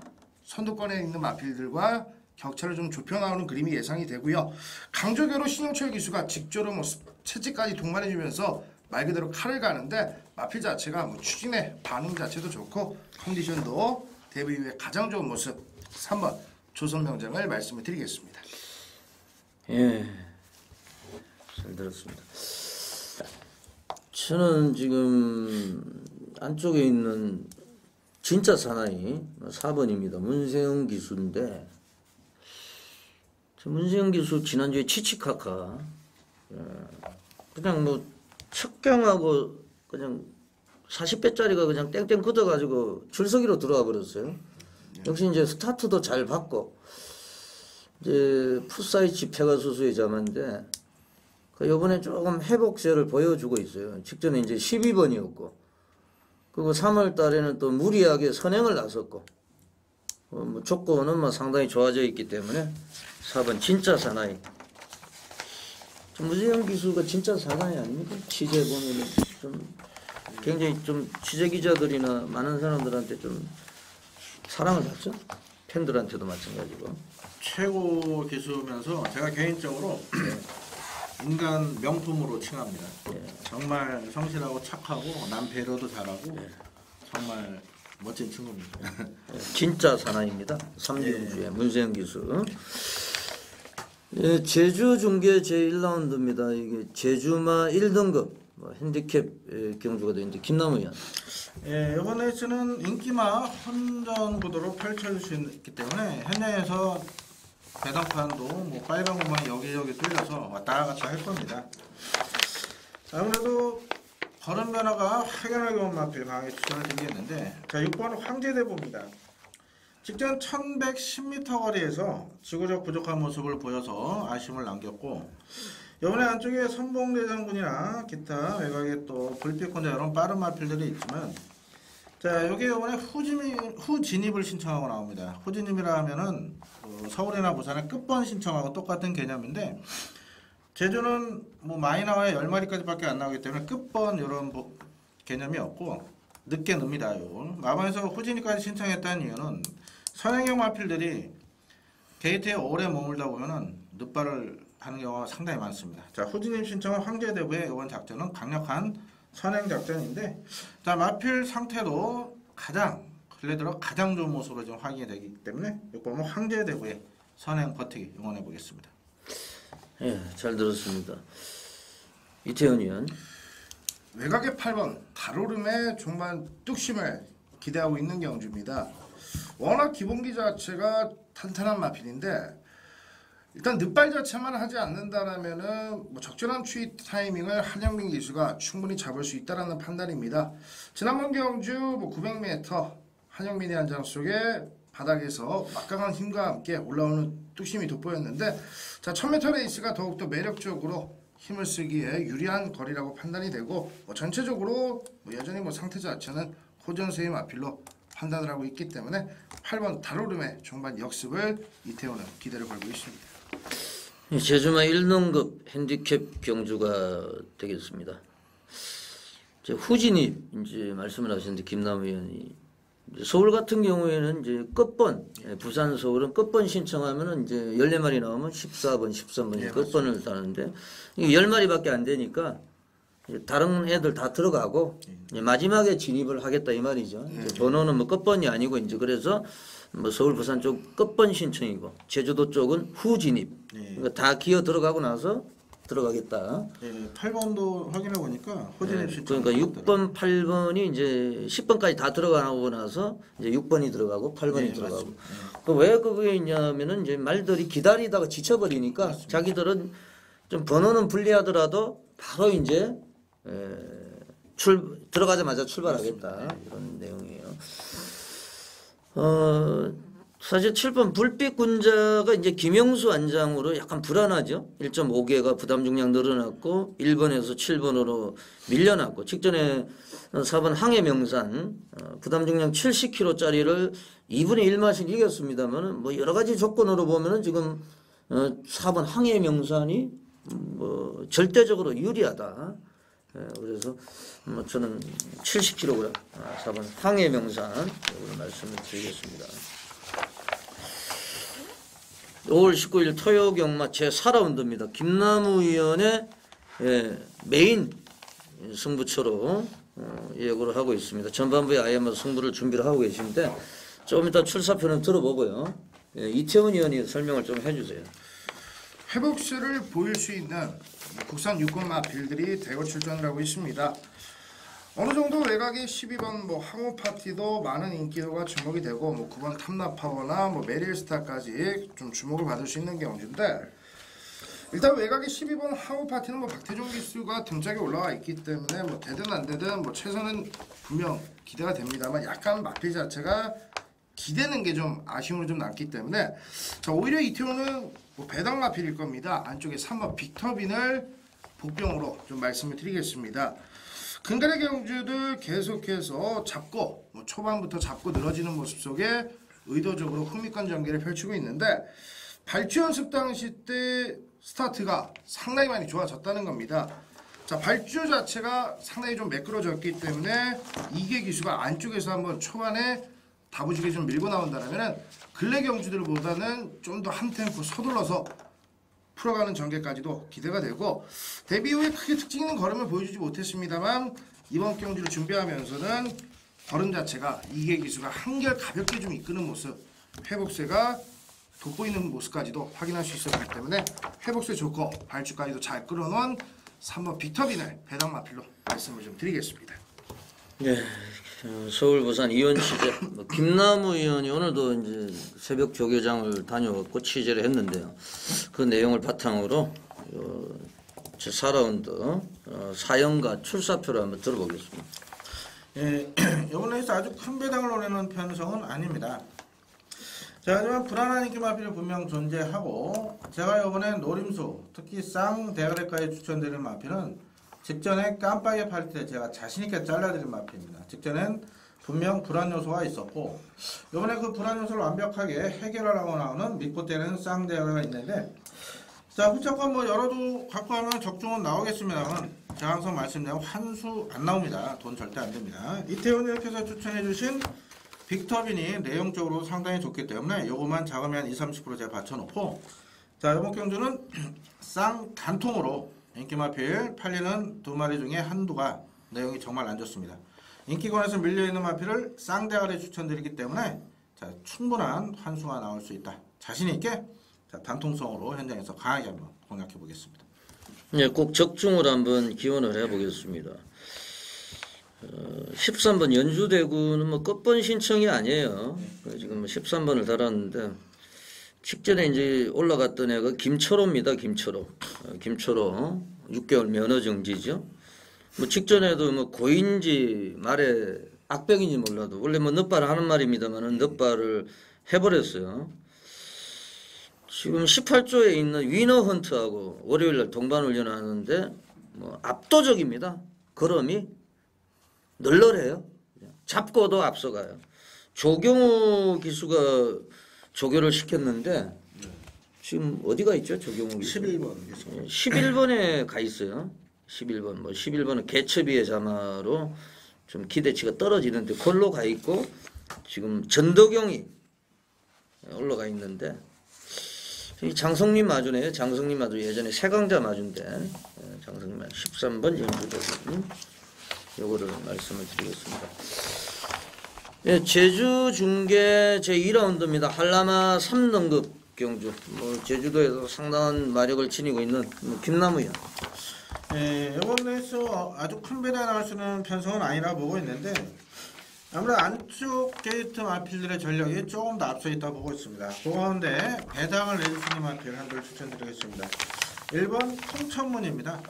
선두권에 있는 마필들과 격차를 좀 좁혀 나오는 그림이 예상이 되고요. 강조계로 신영철 기수가 직조로 채찍까지 동반해주면서 말 그대로 칼을 가는데, 마필 자체가 추진의 반응 자체도 좋고 컨디션도 데뷔 이후에 가장 좋은 모습 3번 조선명장을 말씀을 드리겠습니다. 예, 잘 들었습니다. 저는 지금 안쪽에 있는 진짜 사나이 4번입니다. 문세영 기수인데, 문세영 기수 지난주에 치치카카 그냥 척경하고 그냥 40배짜리가 그냥 땡땡 굳어가지고 줄서기로 들어와 버렸어요. 역시 이제 스타트도 잘 받고, 이제 풋사이치 페가수스의 자만인데, 요번에 조금 회복세를 보여주고 있어요. 직전에 이제 12번이었고, 그리고 3월 달에는 또 무리하게 선행을 나섰고, 조건은 상당히 좋아져 있기 때문에 4번 진짜 사나이. 문세영 기수가 진짜 사나이 아닙니까? 취재 보면은 좀 굉장히 좀 취재 기자들이나 많은 사람들한테 좀 사랑을 받죠. 팬들한테도 마찬가지고. 최고 기수면서 제가 개인적으로 인간 명품으로 칭합니다. 정말 성실하고 착하고 남 배려도 잘하고 정말 멋진 친구입니다. 진짜 사나이입니다. 삼지구주의 문세영 기수. 예, 제주 중계 제1라운드입니다. 이게 제주마 1등급 핸디캡 경주가 되는데 김남우 의원. 예, 이번 레이스는 인기마 혼전 구도로 펼쳐질 수 있기 때문에 현장에서 배당판도 뭐 빨간 것만 여기저기 뚫려서 왔다 갔다 할 겁니다. 아무래도 걸음 변화가 확연하게 온 마필 강하게 추천을 드리겠는데, 자 6번은 황제대보입니다. 직전 1110m 거리에서 지구적 부족한 모습을 보여서 아쉬움을 남겼고, 이번에 안쪽에 선봉대장군이나 기타 외곽에 또 불빛권자 이런 빠른 마필들이 있지만, 자 여기 이번에 후진입을 신청하고 나옵니다. 후진입이라 하면은 서울이나 부산의 끝번 신청하고 똑같은 개념인데, 제주는 뭐 많이 나와야 10마리까지밖에 안 나오기 때문에 끝번 이런 개념이 없고 늦게 늡니다. 마반에서 후진입까지 신청했다는 이유는 선행형 마필들이 게이트에 오래 머물다 보면은 늦발을 하는 경우가 상당히 많습니다. 자 후진입 신청은 황제대부의 이번 작전은 강력한 선행 작전인데, 자 마필 상태도 근래 들어 가장 좋은 모습으로 지금 확인이 되기 때문에 6번은 황제대부의 선행 버티기 응원해 보겠습니다. 예, 잘 들었습니다. 이태원 의원. 외곽의 8번 달오름의 종반 뚝심을 기대하고 있는 경주입니다. 워낙 기본기 자체가 탄탄한 마필인데, 일단 늦발 자체만 하지 않는다라면은 뭐 적절한 추위 타이밍을 한영민 기수가 충분히 잡을 수 있다라는 판단입니다. 지난번 경주 뭐 900m 한영민의 한 장 속에 바닥에서 막강한 힘과 함께 올라오는 뚝심이 돋보였는데, 자 1000m 레이스가 더욱더 매력적으로 힘을 쓰기에 유리한 거리라고 판단이 되고, 뭐 전체적으로 뭐 여전히 뭐 상태 자체는 호전세의 마필로 판단을 하고 있기 때문에 8번 달오름의 종반 역습을 이태원은 기대를 걸고 있습니다. 제주마 1등급 핸디캡 경주가 되겠습니다. 이제 후진입 이제 말씀을 하셨는데 김남우 의원이, 서울 같은 경우에는 이제 끝번, 부산 서울은 끝번 신청하면은 이제 14마리 나오면 14번, 13번이 네, 끝번을 따는데, 이게 10마리밖에 안 되니까 다른 애들 다 들어가고 이제 마지막에 진입을 하겠다 이 말이죠. 이제 번호는 뭐 끝번이 아니고 이제 그래서 뭐 서울 부산 쪽 끝번 신청이고 제주도 쪽은 후진입. 그러니까 다 기어 들어가고 나서 들어가겠다. 예, 8번도 확인해 보니까 호진입 신청. 그러니까 6번, 8번이 이제 10번까지 다 들어가고 나서 이제 6번이 들어가고 8번이 들어가고. 왜 그게 있냐면은 이제 말들이 기다리다가 지쳐버리니까 맞습니다. 자기들은 좀 번호는 불리하더라도 바로 이제 들어가자마자 출발하겠다 이런 내용이에요. 사실 7번 불빛 군자가 이제 김영수 안장으로 약간 불안하죠. 1.5개가 부담 중량 늘어났고 1번에서 7번으로 밀려났고, 직전에 4번 항해명산 부담 중량 70kg짜리를 2분의 1마신 이겼습니다만은 뭐 여러 가지 조건으로 보면은 지금 4번 항해명산이 뭐 절대적으로 유리하다. 그래서 뭐 저는 70kg 4번 항해명산 말씀을 드리겠습니다. 5월 19일 토요경마 제4라운드입니다. 김남우 의원의 메인 승부처로 예고를 하고 있습니다. 전반부에 아예 뭐 승부를 준비를 하고 계신데 조금 이따 출사표는 들어보고요. 이태원 의원이 설명을 좀 해주세요. 회복세를 보일 수 있는 국산 유권 마필들이 대거 출전을 하고 있습니다. 어느 정도 외곽의 12번 뭐 항우 파티도 많은 인기도가 주목이 되고, 뭐 9번 탐나파워나 뭐 메릴스타까지 좀 주목을 받을 수 있는 경주인데, 일단 외곽의 12번 항우 파티는 뭐 박태종 기수가 등짝에 올라와 있기 때문에 뭐 되든 안 되든 뭐 최선은 분명 기대가 됩니다만, 약간 마필 자체가 기대는 게 좀 아쉬움으로 좀 남기 때문에, 자 오히려 이태원은 뭐 배당 마필일 겁니다. 안쪽에 3번 빅터빈을 복병으로 좀 말씀을 드리겠습니다. 근간의 경주들 계속해서 잡고 뭐 초반부터 잡고 늘어지는 모습 속에 의도적으로 흥미권 전개를 펼치고 있는데, 발주 연습 당시 때 스타트가 상당히 많이 좋아졌다는 겁니다. 자 발주 자체가 상당히 좀 매끄러졌기 때문에 이계 기수가 안쪽에서 한번 초반에 다부지게 좀 밀고 나온다면 근래 경주들보다는 좀 더 한 템포 서둘러서 풀어가는 전개까지도 기대가 되고, 데뷔 후에 크게 특징 있는 걸음을 보여주지 못했습니다만 이번 경주를 준비하면서는 걸음 자체가 이계 기수가 한결 가볍게 좀 이끄는 모습, 회복세가 돋보이는 모습까지도 확인할 수 있었기 때문에 회복세 좋고 발주까지도 잘 끌어놓은 3번 빅터빈을 배당 마필로 말씀을 좀 드리겠습니다. 네, 서울 부산 이원 취재 김남우 의원이 오늘도 이제 새벽 조교장을 다녀왔고 취재를 했는데요. 그 내용을 바탕으로 제 4라운드 사연과 출사표를 한번 들어보겠습니다. 예, 이번에서 아주 큰 배당을 노리는 편성은 아닙니다. 자, 하지만 불안한 인기 마필이 분명 존재하고 제가 이번에 노림수, 특히 쌍대가리까지 추천드린 마필은 직전에 깜빡이 팔 때 제가 자신있게 잘라드린 마필입니다. 직전엔 분명 불안 요소가 있었고 이번에 그 불안 요소를 완벽하게 해결하려고 나오는 믿고 때리는 쌍대가리가 있는데 자, 무조건 뭐 열어도 갖고 하면 적중은 나오겠습니다만 제가 항상 말씀드리면 환수 안 나옵니다. 돈 절대 안 됩니다. 이태원님께서 추천해 주신 빅터빈이 내용적으로 상당히 좋기 때문에 요것만 작으면 20-30% 제가 받쳐놓고 자, 이번 경주는 쌍단통으로 인기마필 팔리는 두 마리 중에 한두가 내용이 정말 안 좋습니다. 인기권에서 밀려있는 마필을 쌍대가리 추천드리기 때문에 자, 충분한 환수가 나올 수 있다. 자신있게 자, 단통성으로 현장에서 강하게 한번 공략해 보겠습니다. 네, 꼭 적중을 한번 기원을 해보겠습니다. 13번 연주대구는 뭐 끝번 신청이 아니에요. 지금 13번을 달았는데 직전에 이제 올라갔던 애가 김철호입니다. 김철호. 김철호 6개월 면허 정지죠. 뭐 직전에도 뭐 고인지 말에 악병인지 몰라도 원래 뭐 넛발을 하는 말입니다만은 넛발을 해버렸어요. 지금 18조에 있는 위너 헌트하고 월요일날 동반 훈련하는데 뭐 압도적입니다. 걸음이 널널해요. 잡고도 앞서가요. 조경호 기수가 조교를 시켰는데 지금 어디가 있죠? 조경호 기수 11번 11번에 가 있어요. 11번 뭐 11번은 개첩이의 자마로 좀 기대치가 떨어지는데 걸로 가 있고 지금 전덕용이 올라가 있는데 장성님 마주네요. 장성님 마주 예전에 세강자 마주인데 장성님 마주 13번 연주대구 요거를 말씀을 드리겠습니다. 예, 제주 중계 제 2라운드입니다. 한라마 3등급 경주. 뭐 제주도에서 상당한 마력을 지니고 있는 김남우 의원. 예, 이번 레이스에서 아주 큰 배당이 나올 수 있는 편성은 아니라 보고 있는데 아무래도 안쪽 게이트 마필들의 전력이 조금 더 앞서 있다 보고 있습니다. 그 가운데 배당을 내줄 수 있는 마필 한들 추천드리겠습니다. 1번 통천문입니다.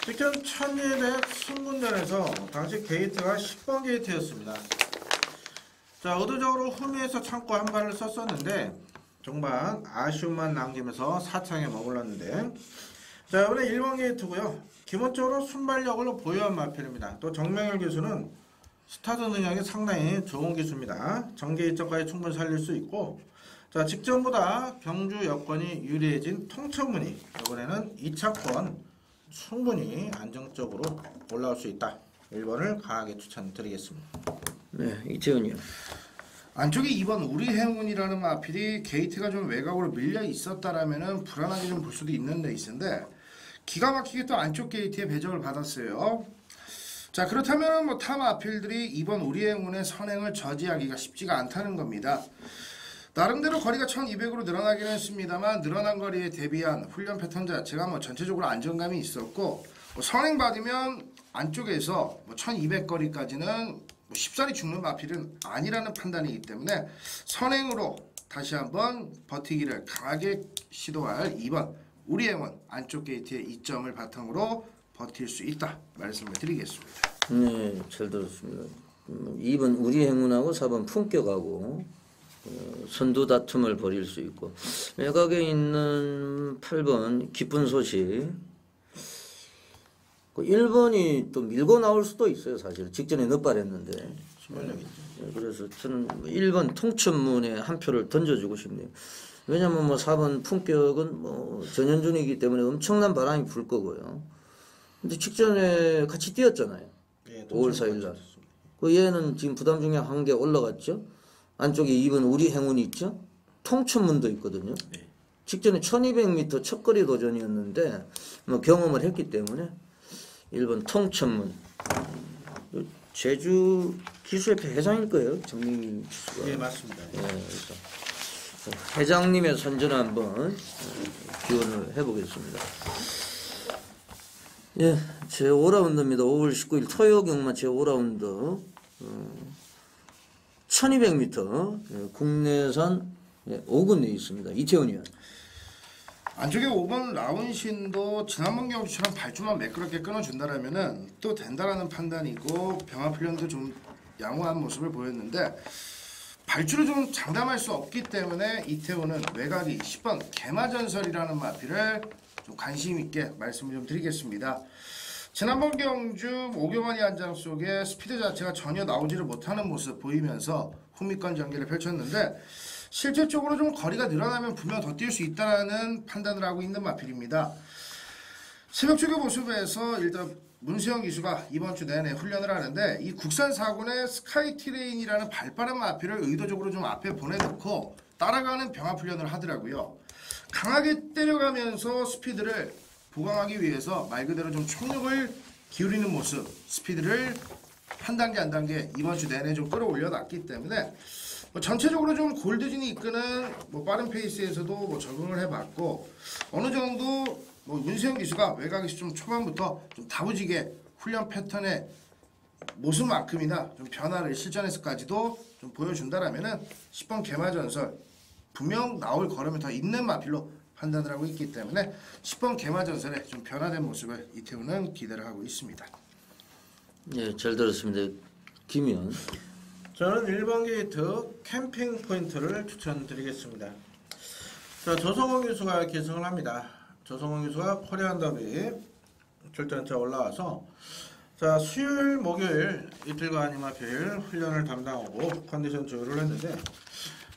직전 천일대 승문전에서 당시 게이트가 10번 게이트였습니다. 자, 의도적으로 후미에서 창고 한 발을 썼었는데 정말 아쉬움만 남기면서 사창에 머물렀는데 자, 이번에 1번 게이트고요. 기본적으로 순발력을 보유한 마필입니다. 또 정명일 기수는 스타트 능력이 상당히 좋은 기수입니다. 전개 이점까지 충분히 살릴 수 있고 자, 직전보다 경주 여건이 유리해진 통천문이 이번에는 2차권 충분히 안정적으로 올라올 수 있다. 1번을 강하게 추천드리겠습니다. 네, 이태훈이요. 안쪽에 2번 우리 행운이라는 마필이 게이트가 좀 외곽으로 밀려 있었다라면은 불안하게 좀 볼 수도 있는 레이스인데 기가 막히게 또 안쪽 게이트에 배정을 받았어요. 자, 그렇다면 뭐 타 마필들이 2번 우리 행운의 선행을 저지하기가 쉽지가 않다는 겁니다. 나름대로 거리가 1200으로 늘어나긴 했습니다만 늘어난 거리에 대비한 훈련 패턴 자체가 뭐 전체적으로 안정감이 있었고 뭐 선행 받으면 안쪽에서 뭐 1200거리까지는 뭐 쉽사리 죽는 마필은 아니라는 판단이기 때문에 선행으로 다시 한번 버티기를 강하게 시도할 2번 우리 행운 안쪽 게이트의 2점을 바탕으로 버틸 수 있다 말씀을 드리겠습니다. 네, 잘 들었습니다. 2번 우리 행운하고 4번 품격하고 선두 다툼을 벌일 수 있고 외곽에 있는 8번 기쁜 소식 1번이 또 밀고 나올 수도 있어요. 사실 직전에 넛발했는데 그래서 저는 1번 통천문에 한 표를 던져주고 싶네요. 왜냐면 뭐 4번 품격은 뭐 전현준이기 때문에 엄청난 바람이 불 거고요. 근데 직전에 같이 뛰었잖아요. 예, 5월 4일날. 그 얘는 지금 부담 중에 한 개 올라갔죠. 안쪽에 2번 우리 행운이 있죠. 통천문도 있거든요. 네. 직전에 1200m 첫거리 도전이었는데 뭐 경험을 했기 때문에 1번 통천문. 제주 기수협회 회장일 거예요. 정민기 기수가. 예, 맞습니다. 예, 그래서 회장님의 선전을 한번 기원을 해보겠습니다. 예, 제 5라운드입니다. 5월 19일 토요 경마 제 5라운드 1200m 국내산 5군 내에 있습니다. 이태원 위원. 안쪽에 5번 라운신도 지난번 경주처럼 발주만 매끄럽게 끊어준다라면은 또 된다라는 판단이고 병합훈련도 좀 양호한 모습을 보였는데 발주를 좀 장담할 수 없기 때문에 이태원은 외곽이 10번 개마전설이라는 마피를 좀 관심 있게 말씀을 좀 드리겠습니다. 지난번 경주 오경환이 한 장 속에 스피드 자체가 전혀 나오지를 못하는 모습 보이면서 흥미권 전개를 펼쳤는데 실질적으로 좀 거리가 늘어나면 분명 더 뛸 수 있다는 판단을 하고 있는 마필입니다. 새벽 쪽의 모습에서 일단 문세영 기수가 이번 주 내내 훈련을 하는데 이 국산 4군의 스카이 트레인이라는 발빠른 마필을 의도적으로 좀 앞에 보내놓고 따라가는 병합 훈련을 하더라고요. 강하게 때려가면서 스피드를 보강하기 위해서 말 그대로 좀 총력을 기울이는 모습, 스피드를 한 단계 한 단계 이번 주 내내 좀 끌어올려 놨기 때문에 전체적으로 좀 골드진이 이끄는 빠른 페이스에서도 적응을 해봤고 어느 정도 문세영 기수가 외곽에서 좀 초반부터 좀 다부지게 훈련 패턴의 모습만큼이나 좀 변화를 실전에서까지도 좀 보여준다라면은 10번 개마전설 분명 나올 걸음이 더 있는 마필로 판단을 하고 있기 때문에 10번 개마전설의 좀 변화된 모습을 이태우는 기대를 하고 있습니다. 예, 잘 들었습니다. 김현. 저는 1번 게이트 캠핑 포인트를 추천드리겠습니다. 자, 조성원 교수가 계승을 합니다. 조성원 교수가 코리안 더비 출전차 올라와서 자, 수요일, 목요일 이틀간 이마필 훈련을 담당하고 컨디션 조율을 했는데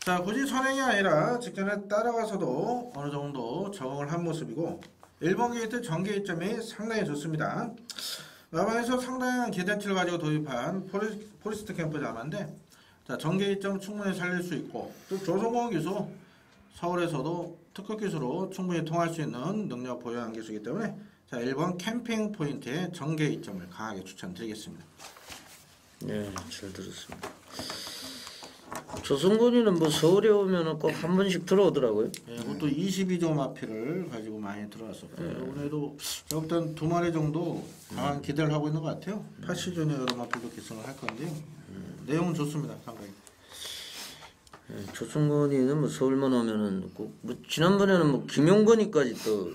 자, 굳이 선행이 아니라 직전에 따라가서도 어느 정도 적응을 한 모습이고 1번 게이트 전개점이 상당히 좋습니다. 라방에서 상당한 기대치를 가지고 도입한 포리스트 캠프 자마인데 자, 전개점 충분히 살릴 수 있고 또 조성원 기수 서울에서도 특급 기수로 충분히 통할 수 있는 능력 보유한 기수이기 때문에 자, 1번 캠핑 포인트의 전개점을 강하게 추천드리겠습니다. 네, 잘 들었습니다. 조성곤이는 서울에 오면은 꼭 한 번씩 들어오더라고요. 예, 그것도 22조 마피를 가지고 많이 들어왔었고 이번에도 일단 2마리 정도 강한 기대를 하고 있는 것 같아요. 8시즌에 여러 마피도 기승을 할 건데 내용은 좋습니다. 상당히. 예, 조성곤이는 서울만 오면은 꼭 지난번에는 김용건이까지 또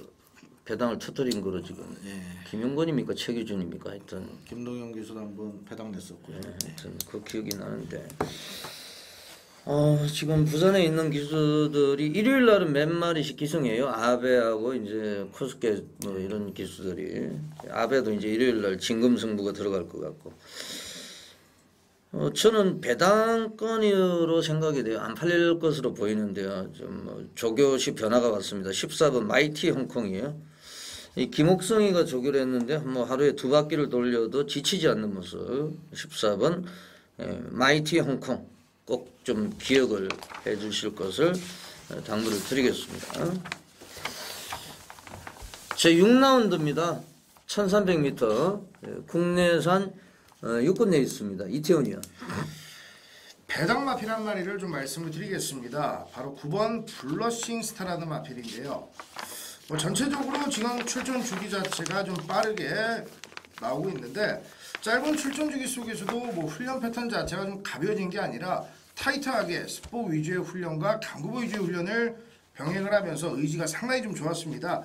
배당을 터뜨린 거로 지금. 예. 김용건입니까 최규준입니까 하여튼. 김동영 기수도 한번 배당 냈었고요. 하여튼 그 기억이 나는데. 지금 부산에 있는 기수들이 일요일 날은 몇 마리씩 기승해요. 아베하고 이제 코스케 이런 기수들이. 아베도 이제 일요일 날 진금승부가 들어갈 것 같고. 저는 배당권으로 생각이 돼요. 안 팔릴 것으로 보이는데요. 좀 조교시 변화가 왔습니다. 14번 마이티 홍콩이에요. 이 김옥성이가 조교를 했는데 하루에 2바퀴를 돌려도 지치지 않는 모습. 14번 마이티 홍콩. 꼭 좀 기억을 해 주실 것을 당부를 드리겠습니다. 제 6라운드입니다. 1300m 국내산 6군 내에 있습니다. 이태원이요. 배당 마필 한 마리를 좀 말씀을 드리겠습니다. 바로 9번 블러싱 스타라는 마필인데요. 전체적으로 지금 출전 주기 자체가 좀 빠르게 나오고 있는데 짧은 출전 주기 속에서도 훈련 패턴 자체가 좀 가벼워진 게 아니라 타이트하게 스포 위주의 훈련과 강구보 위주의 훈련을 병행을 하면서 의지가 상당히 좀 좋았습니다.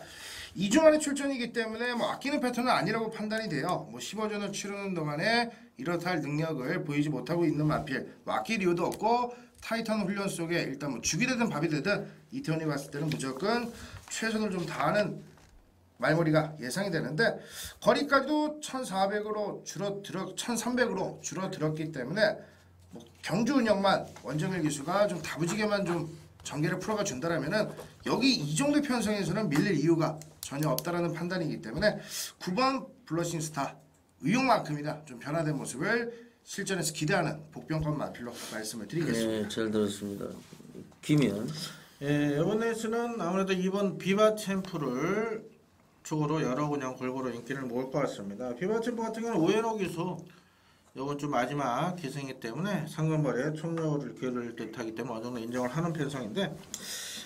2주 만에 출전이기 때문에 아끼는 패턴은 아니라고 판단이 돼요. 15전을 치르는 동안에 이렇다 할 능력을 보이지 못하고 있는 마필. 아낄 이유도 없고 타이트한 훈련 속에 일단 죽이 되든 밥이 되든 이태원이 봤을 때는 무조건 최선을 좀 다하는 말머리가 예상이 되는데 거리까지도 1400으로 1300으로 줄어들었기 때문에 경주 운영만 원정일 기수가 좀 다부지게만 좀 전개를 풀어가 준다라면은 여기 이 정도 편성에서는 밀릴 이유가 전혀 없다라는 판단이기 때문에 9번 블러싱 스타 의욕만큼이나 좀 변화된 모습을 실전에서 기대하는 복병권 마필로 말씀을 드리겠습니다. 네, 잘 들었습니다. 김현. 예, 이번 레이스는 아무래도 이번 비바 챔프를 쪽으로 여러 그냥 골고루 인기를 모을 것 같습니다. 비바 챔프 같은 경우는 오연호 기수 이건 좀 마지막 기승이기 때문에 상금벌에 총력을 기울일 듯하기 때문에 어느 정도 인정을 하는 편성인데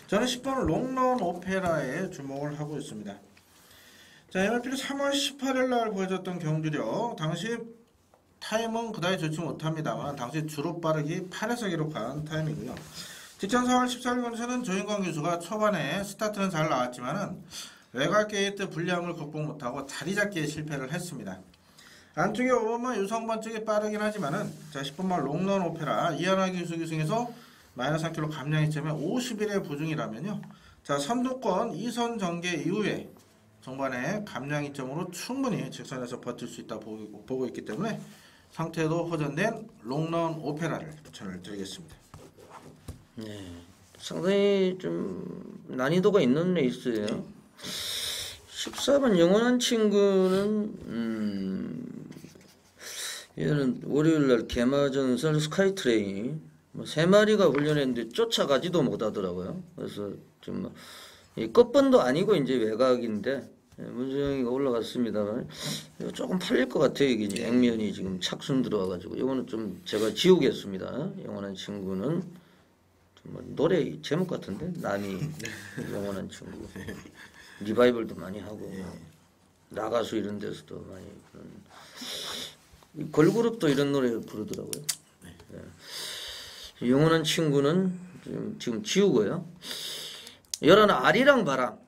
저는 10번 롱런 오페라에 주목을 하고 있습니다. 자, MLP를 3월 18일 날 보여줬던 경주력 당시 타임은 그다지 좋지 못합니다만 당시 주로 빠르기 8에서 기록한 타임이고요. 직전 4월 14일 경주에는 조인권 기수가 초반에 스타트는 잘 나왔지만은 외곽 게이트 불리함을 극복 못하고 자리 잡기에 실패를 했습니다. 안쪽에 5번만 유성번 쪽이 빠르긴 하지만은 자 10번만 롱런 오페라 이하나 기수 기승에서 마이너스 3km 감량이 점에 51의 부중이라면요. 자 선두권 2선 전개 이후에 정반의 감량 이점으로 충분히 직선에서 버틸 수 있다 보고 있기 때문에 상태도 호전된 롱런 오페라를 추천을 드리겠습니다. 네, 상당히 좀 난이도가 있는 레이스예요. 14번 영원한 친구는 얘는 월요일날 개마전설 스카이트레이 뭐 3마리가 훈련했는데 쫓아가지도 못하더라고요. 그래서 좀 이 끝번도 아니고 이제 외곽인데 문정이가 올라갔습니다만 조금 팔릴 것 같아요. 이게 액면이 지금 착순 들어와가지고 이거는 좀 제가 지우겠습니다. 영원한 친구는 뭐 노래 제목 같은데 남이 영원한 친구 리바이벌도 많이 하고 나가수 이런 데서도 많이 그런 걸그룹도 이런 노래 부르더라고요. 네. 영원한 친구는 지금 지우고요. 11 아리랑 바람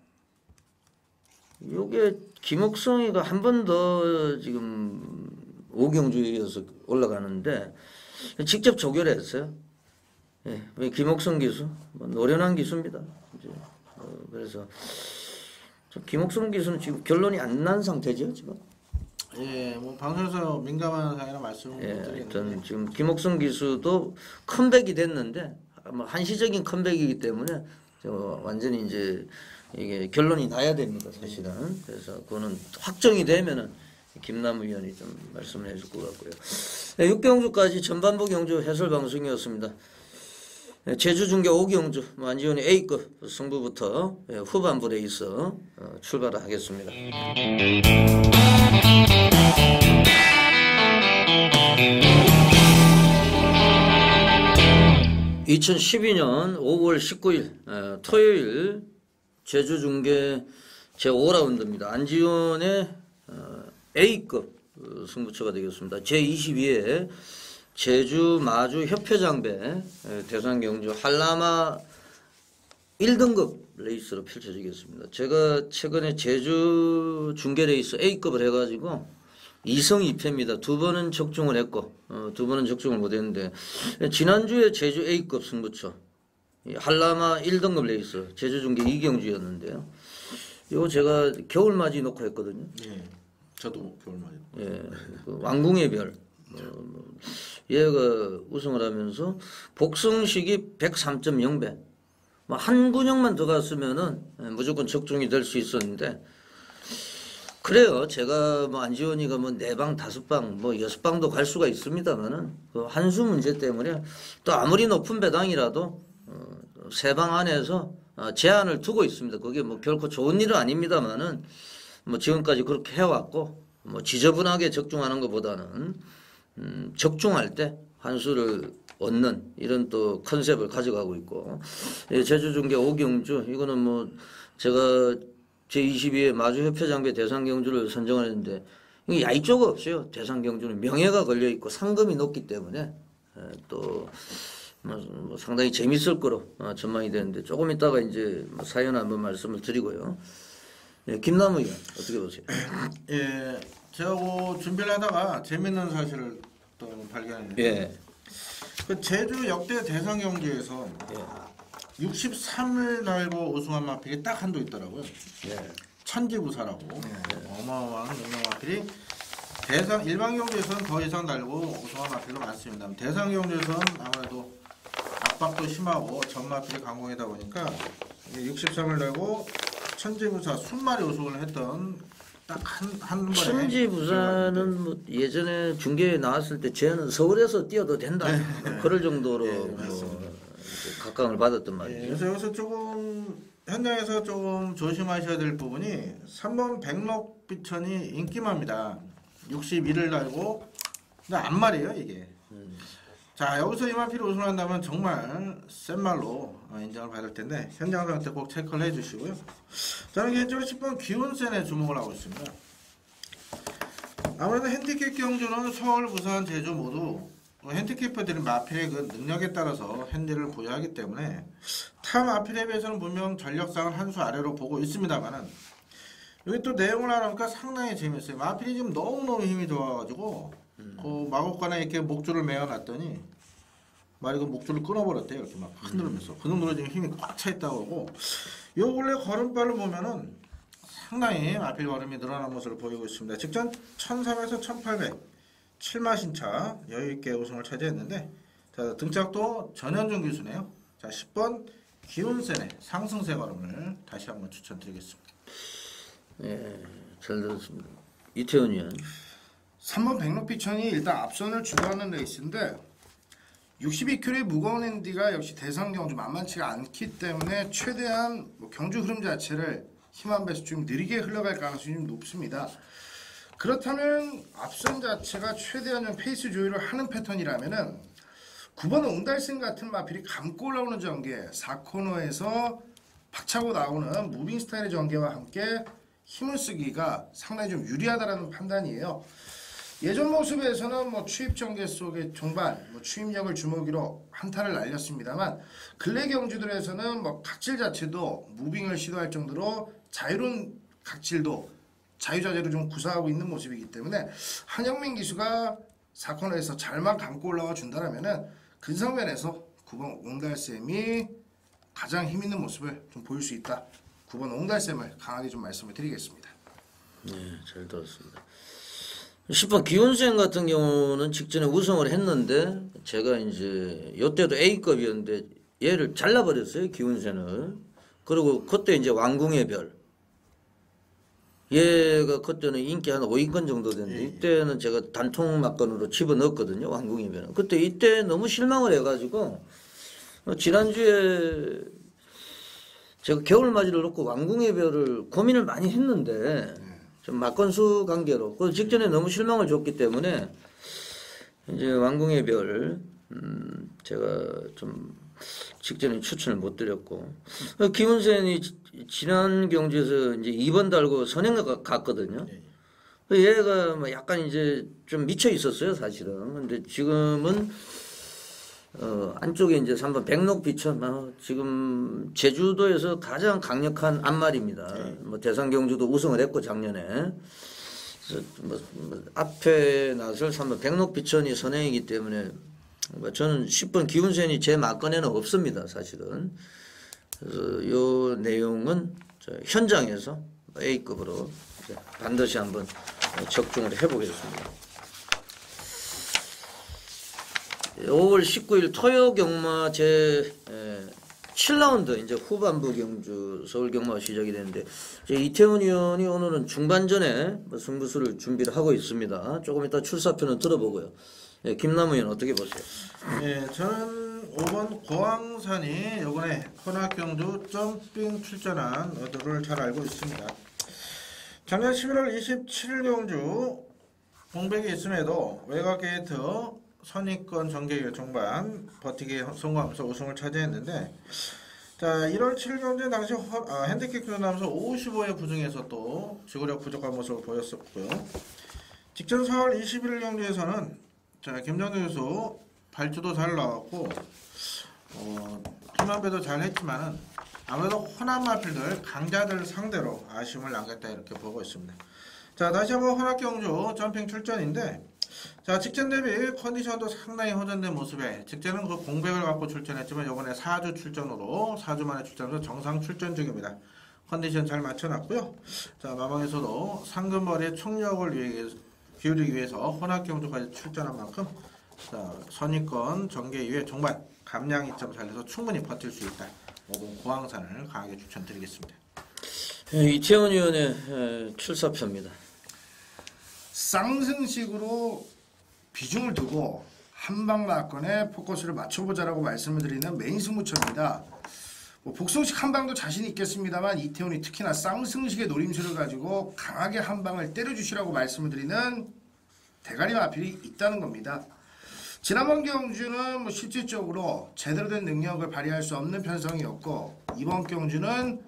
요게 김옥성이가 한 번 더 지금 오경주에 이어서 올라가는데 직접 조결했어요. 예, 김옥성 기수 뭐 노련한 기수입니다. 이제 그래서 김옥성 기수는 지금 결론이 안 난 상태죠 지금. 예, 뭐 방송에서 민감한 사항이라 말씀을 못 드리는데 하여튼 지금 김옥성 기수도 컴백이 됐는데 뭐 한시적인 컴백이기 때문에 완전히 이제 이게 결론이 나야 됩니다 사실은. 그래서 그거는 확정이 되면은 김남우 위원이 좀 말씀을 해줄 것 같고요. 네, 6경주까지 전반부 경주 해설 방송이었습니다. 네, 제주 중계 5경주 안지훈이 A급 승부부터 후반부 레이스 출발을 하겠습니다. 2012년 5월 19일 토요일 제주 중계 제5라운드입니다. 안지훈의 A급 승부처가 되겠습니다. 제22회 제주 마주 협회장배 대상 경주 한라마 1등급 레이스로 펼쳐지겠습니다. 제가 최근에 제주 중계 레이스 A급을 해가지고 2승 2패입니다. 2번은 적중을 했고 2번은 적중을 못했는데 지난주에 제주 A급 승부처 한라마 1등급 레이스 제주 중계 2경주였는데요. 이거 제가 겨울맞이 놓고 했거든요. 예, 저도 겨울맞이. 예, 그 왕궁의 별. 얘가 우승을 하면서 복승식이 103.0배. 뭐 한 군역만 더 갔으면은 무조건 적중이 될 수 있었는데 그래요. 제가 뭐 안지원이가 뭐 4방, 5방, 뭐 6방도 갈 수가 있습니다만은 그 한수 문제 때문에 또 아무리 높은 배당이라도 3방 안에서 제한을 두고 있습니다. 그게 뭐 결코 좋은 일은 아닙니다만은 뭐 지금까지 그렇게 해왔고 뭐 지저분하게 적중하는 것보다는 적중할 때 한수를 얻는 이런 또 컨셉을 가져가고 있고 제주 중계 5경주 이거는 뭐 제가 제22회 마주협회장배 대상경주를 선정을 했는데 이게 야이조가 없어요. 대상경주는 명예가 걸려있고 상금이 높기 때문에 또 뭐 상당히 재밌을 거로 전망이 되는데 조금 있다가 이제 사연 한번 말씀을 드리고요. 네, 김남우 의원 어떻게 보세요? 예, 제가 뭐 준비를 하다가 재밌는 사실을 또 발견했는데 예. 그 제주 역대 대상 경주에서 63을 달고 우승한 마필이 딱 한도 있더라고요. 예. 천지부사라고 어마어마한 유명 마필이 대상 일반 경주에서는 더 이상 달고 우승한 마필도 많습니다. 대상 경주에서는 아무래도 압박도 심하고 전 마필이 강공이다 보니까 63을 달고 천지부사 20마리 우승을 했던 딱 한 번에. 천지부사는 뭐 예전에 중계에 나왔을 때 쟤는 서울에서 뛰어도 된다. 그럴 정도로 뭐 각광을 받았던 말이죠. 그래서 여기서 조금 현장에서 조금 조심하셔야 될 부분이 3번 백록비천이 인기마입니다. 61을 달고 근데 안 말이에요 이게. 자 여기서 이마필이 우승한다면 정말 센 말로 인정을 받을 텐데 현장 상태 꼭 체크를 해주시고요. 저는 개인적으로 10번 기운센에 주목을 하고 있습니다. 아무래도 핸디캡 경주는 서울, 부산, 제주 모두 핸디캡퍼들이 마필의 그 능력에 따라서 핸디를 부여하기 때문에 타 마필에 비해서는 분명 전력상은 한 수 아래로 보고 있습니다만은 여기 또 내용을 알아보니까 상당히 재밌어요. 마필이 지금 너무너무 힘이 좋아가지고 그 마곡간에 이렇게 목줄을 매어놨더니 말이 그 목줄을 끊어버렸대요. 이렇게 막 흔들면서 그 정도로 지금 힘이 꽉 차 있다고 하고 요 근래 걸음발을 보면은 상당히 마필 걸음이 늘어난 모습을 보이고 있습니다. 직전 1300에서 1800 7마신차 여유있게 우승을 차지했는데 자 등짝도 전현중 기수네요. 자 10번 기운센의 상승세 걸음을 다시 한번 추천드리겠습니다. 예, 잘 들었습니다. 이태원 의원. 3번 백록비천이 일단 앞선을 주도하는 레이스인데 62kg의 무거운 핸디가 역시 대상 경주 만만치가 않기 때문에 최대한 경주 흐름 자체를 힘한 배수 좀 느리게 흘러갈 가능성이 좀 높습니다. 그렇다면 앞선 자체가 최대한 좀 페이스 조율을 하는 패턴이라면은 9번 옹달샘 같은 마필이 감고 올라오는 전개 4코너에서 박차고 나오는 무빙 스타일의 전개와 함께 힘을 쓰기가 상당히 좀 유리하다라는 판단이에요. 예전 모습에서는 뭐 추입 전개 속의 종반, 추입력을 주먹이로 한타를 날렸습니다만 근래 경주들에서는 뭐 각질 자체도 무빙을 시도할 정도로 자유로운 각질도 자유자재로 좀 구사하고 있는 모습이기 때문에 한영민 기수가 4코너에서 잘만 감고 올라와 준다라면은 근성면에서 9번 옹달샘이 가장 힘 있는 모습을 좀 보일 수 있다. 9번 옹달샘을 강하게 좀 말씀을 드리겠습니다. 네, 잘 들었습니다. 10번 기운센 같은 경우는 직전에 우승을 했는데 제가 이제 이때도 A급이었는데 얘를 잘라버렸어요. 기운센을. 그리고 그때 이제 왕궁의 별. 얘가 그때는 인기 한 5위권 정도 됐는데 이때는 제가 단통 막건으로 집어넣었거든요. 왕궁의 별은. 그때 이때 너무 실망을 해가지고 지난주에 제가 겨울맞이를 놓고 왕궁의 별을 고민을 많이 했는데 좀 막건수 관계로 그 직전에 너무 실망을 줬기 때문에 이제 왕궁의 별 제가 좀 직전에 추천을 못 드렸고 김은sen이 지난 경주에서 이제 2번 달고 선행 갔거든요. 얘가 뭐 약간 이제 좀 미쳐 있었어요 사실은. 근데 지금은 안쪽에 이제 3번 백록비천 지금 제주도에서 가장 강력한 앞말입니다. 뭐 대상 경주도 우승을 했고 작년에. 그래서 뭐 앞에 나설 3번 백록비천이 선행이기 때문에 저는 10번 기운센이 제 막건에는 없습니다 사실은. 그래서 요 내용은 현장에서 A급으로 반드시 한번 적중을 해보겠습니다. 5월 19일 토요 경마 제 7라운드 이제 후반부 경주 서울 경마가 시작이 되는데 이태원 의원이 오늘은 중반전에 승부수를 준비를 하고 있습니다. 조금 이따 출사표는 들어보고요. 예, 김남우 의원 어떻게 보세요? 예, 저는 5번 고항산이 이번에 혼합경주 점핑 출전한 의도를 잘 알고 있습니다. 작년 11월 27일 경주 공백이 있음에도 외곽 게이트 선입권 전개율 종반 버티기 성공하면서 우승을 차지했는데 자 1월 7일 경주 당시 핸디캡 경주하면서 55회 부중에서 또 지구력 부족한 모습을 보였었고요. 직전 4월 21일 경주에서는 자 김정대 교수 발주도 잘 나왔고 힘한배도 잘 했지만은 아무래도 호남 마필들 강자들 상대로 아쉬움을 남겼다 이렇게 보고 있습니다. 자 다시 한번 혼합경주 점핑 출전인데 자 직전 대비 컨디션도 상당히 호전된 모습에 직전은 그 공백을 갖고 출전했지만 이번에 4주 출전으로 4주 만에 출전해서 정상 출전 중입니다. 컨디션 잘 맞춰놨고요. 자 마방에서도 상금벌이의 총력을 기울이기 위해서 혼합경주까지 출전한 만큼 자 선입권 전개 이후에 종반 감량 이점 살려서 충분히 버틸 수 있다. 5번 고항산을 강하게 추천드리겠습니다. 이태원 의원의 출사표입니다. 쌍승식으로 비중을 두고 한방 막건에 포커스를 맞춰보자라고 말씀을 드리는 메인 승부처입니다. 뭐 복승식 한방도 자신 있겠습니다만 이태원이 특히나 쌍승식의 노림수를 가지고 강하게 한방을 때려주시라고 말씀을 드리는 대가리 마필이 있다는 겁니다. 지난번 경주는 뭐 실질적으로 제대로 된 능력을 발휘할 수 없는 편성이었고 이번 경주는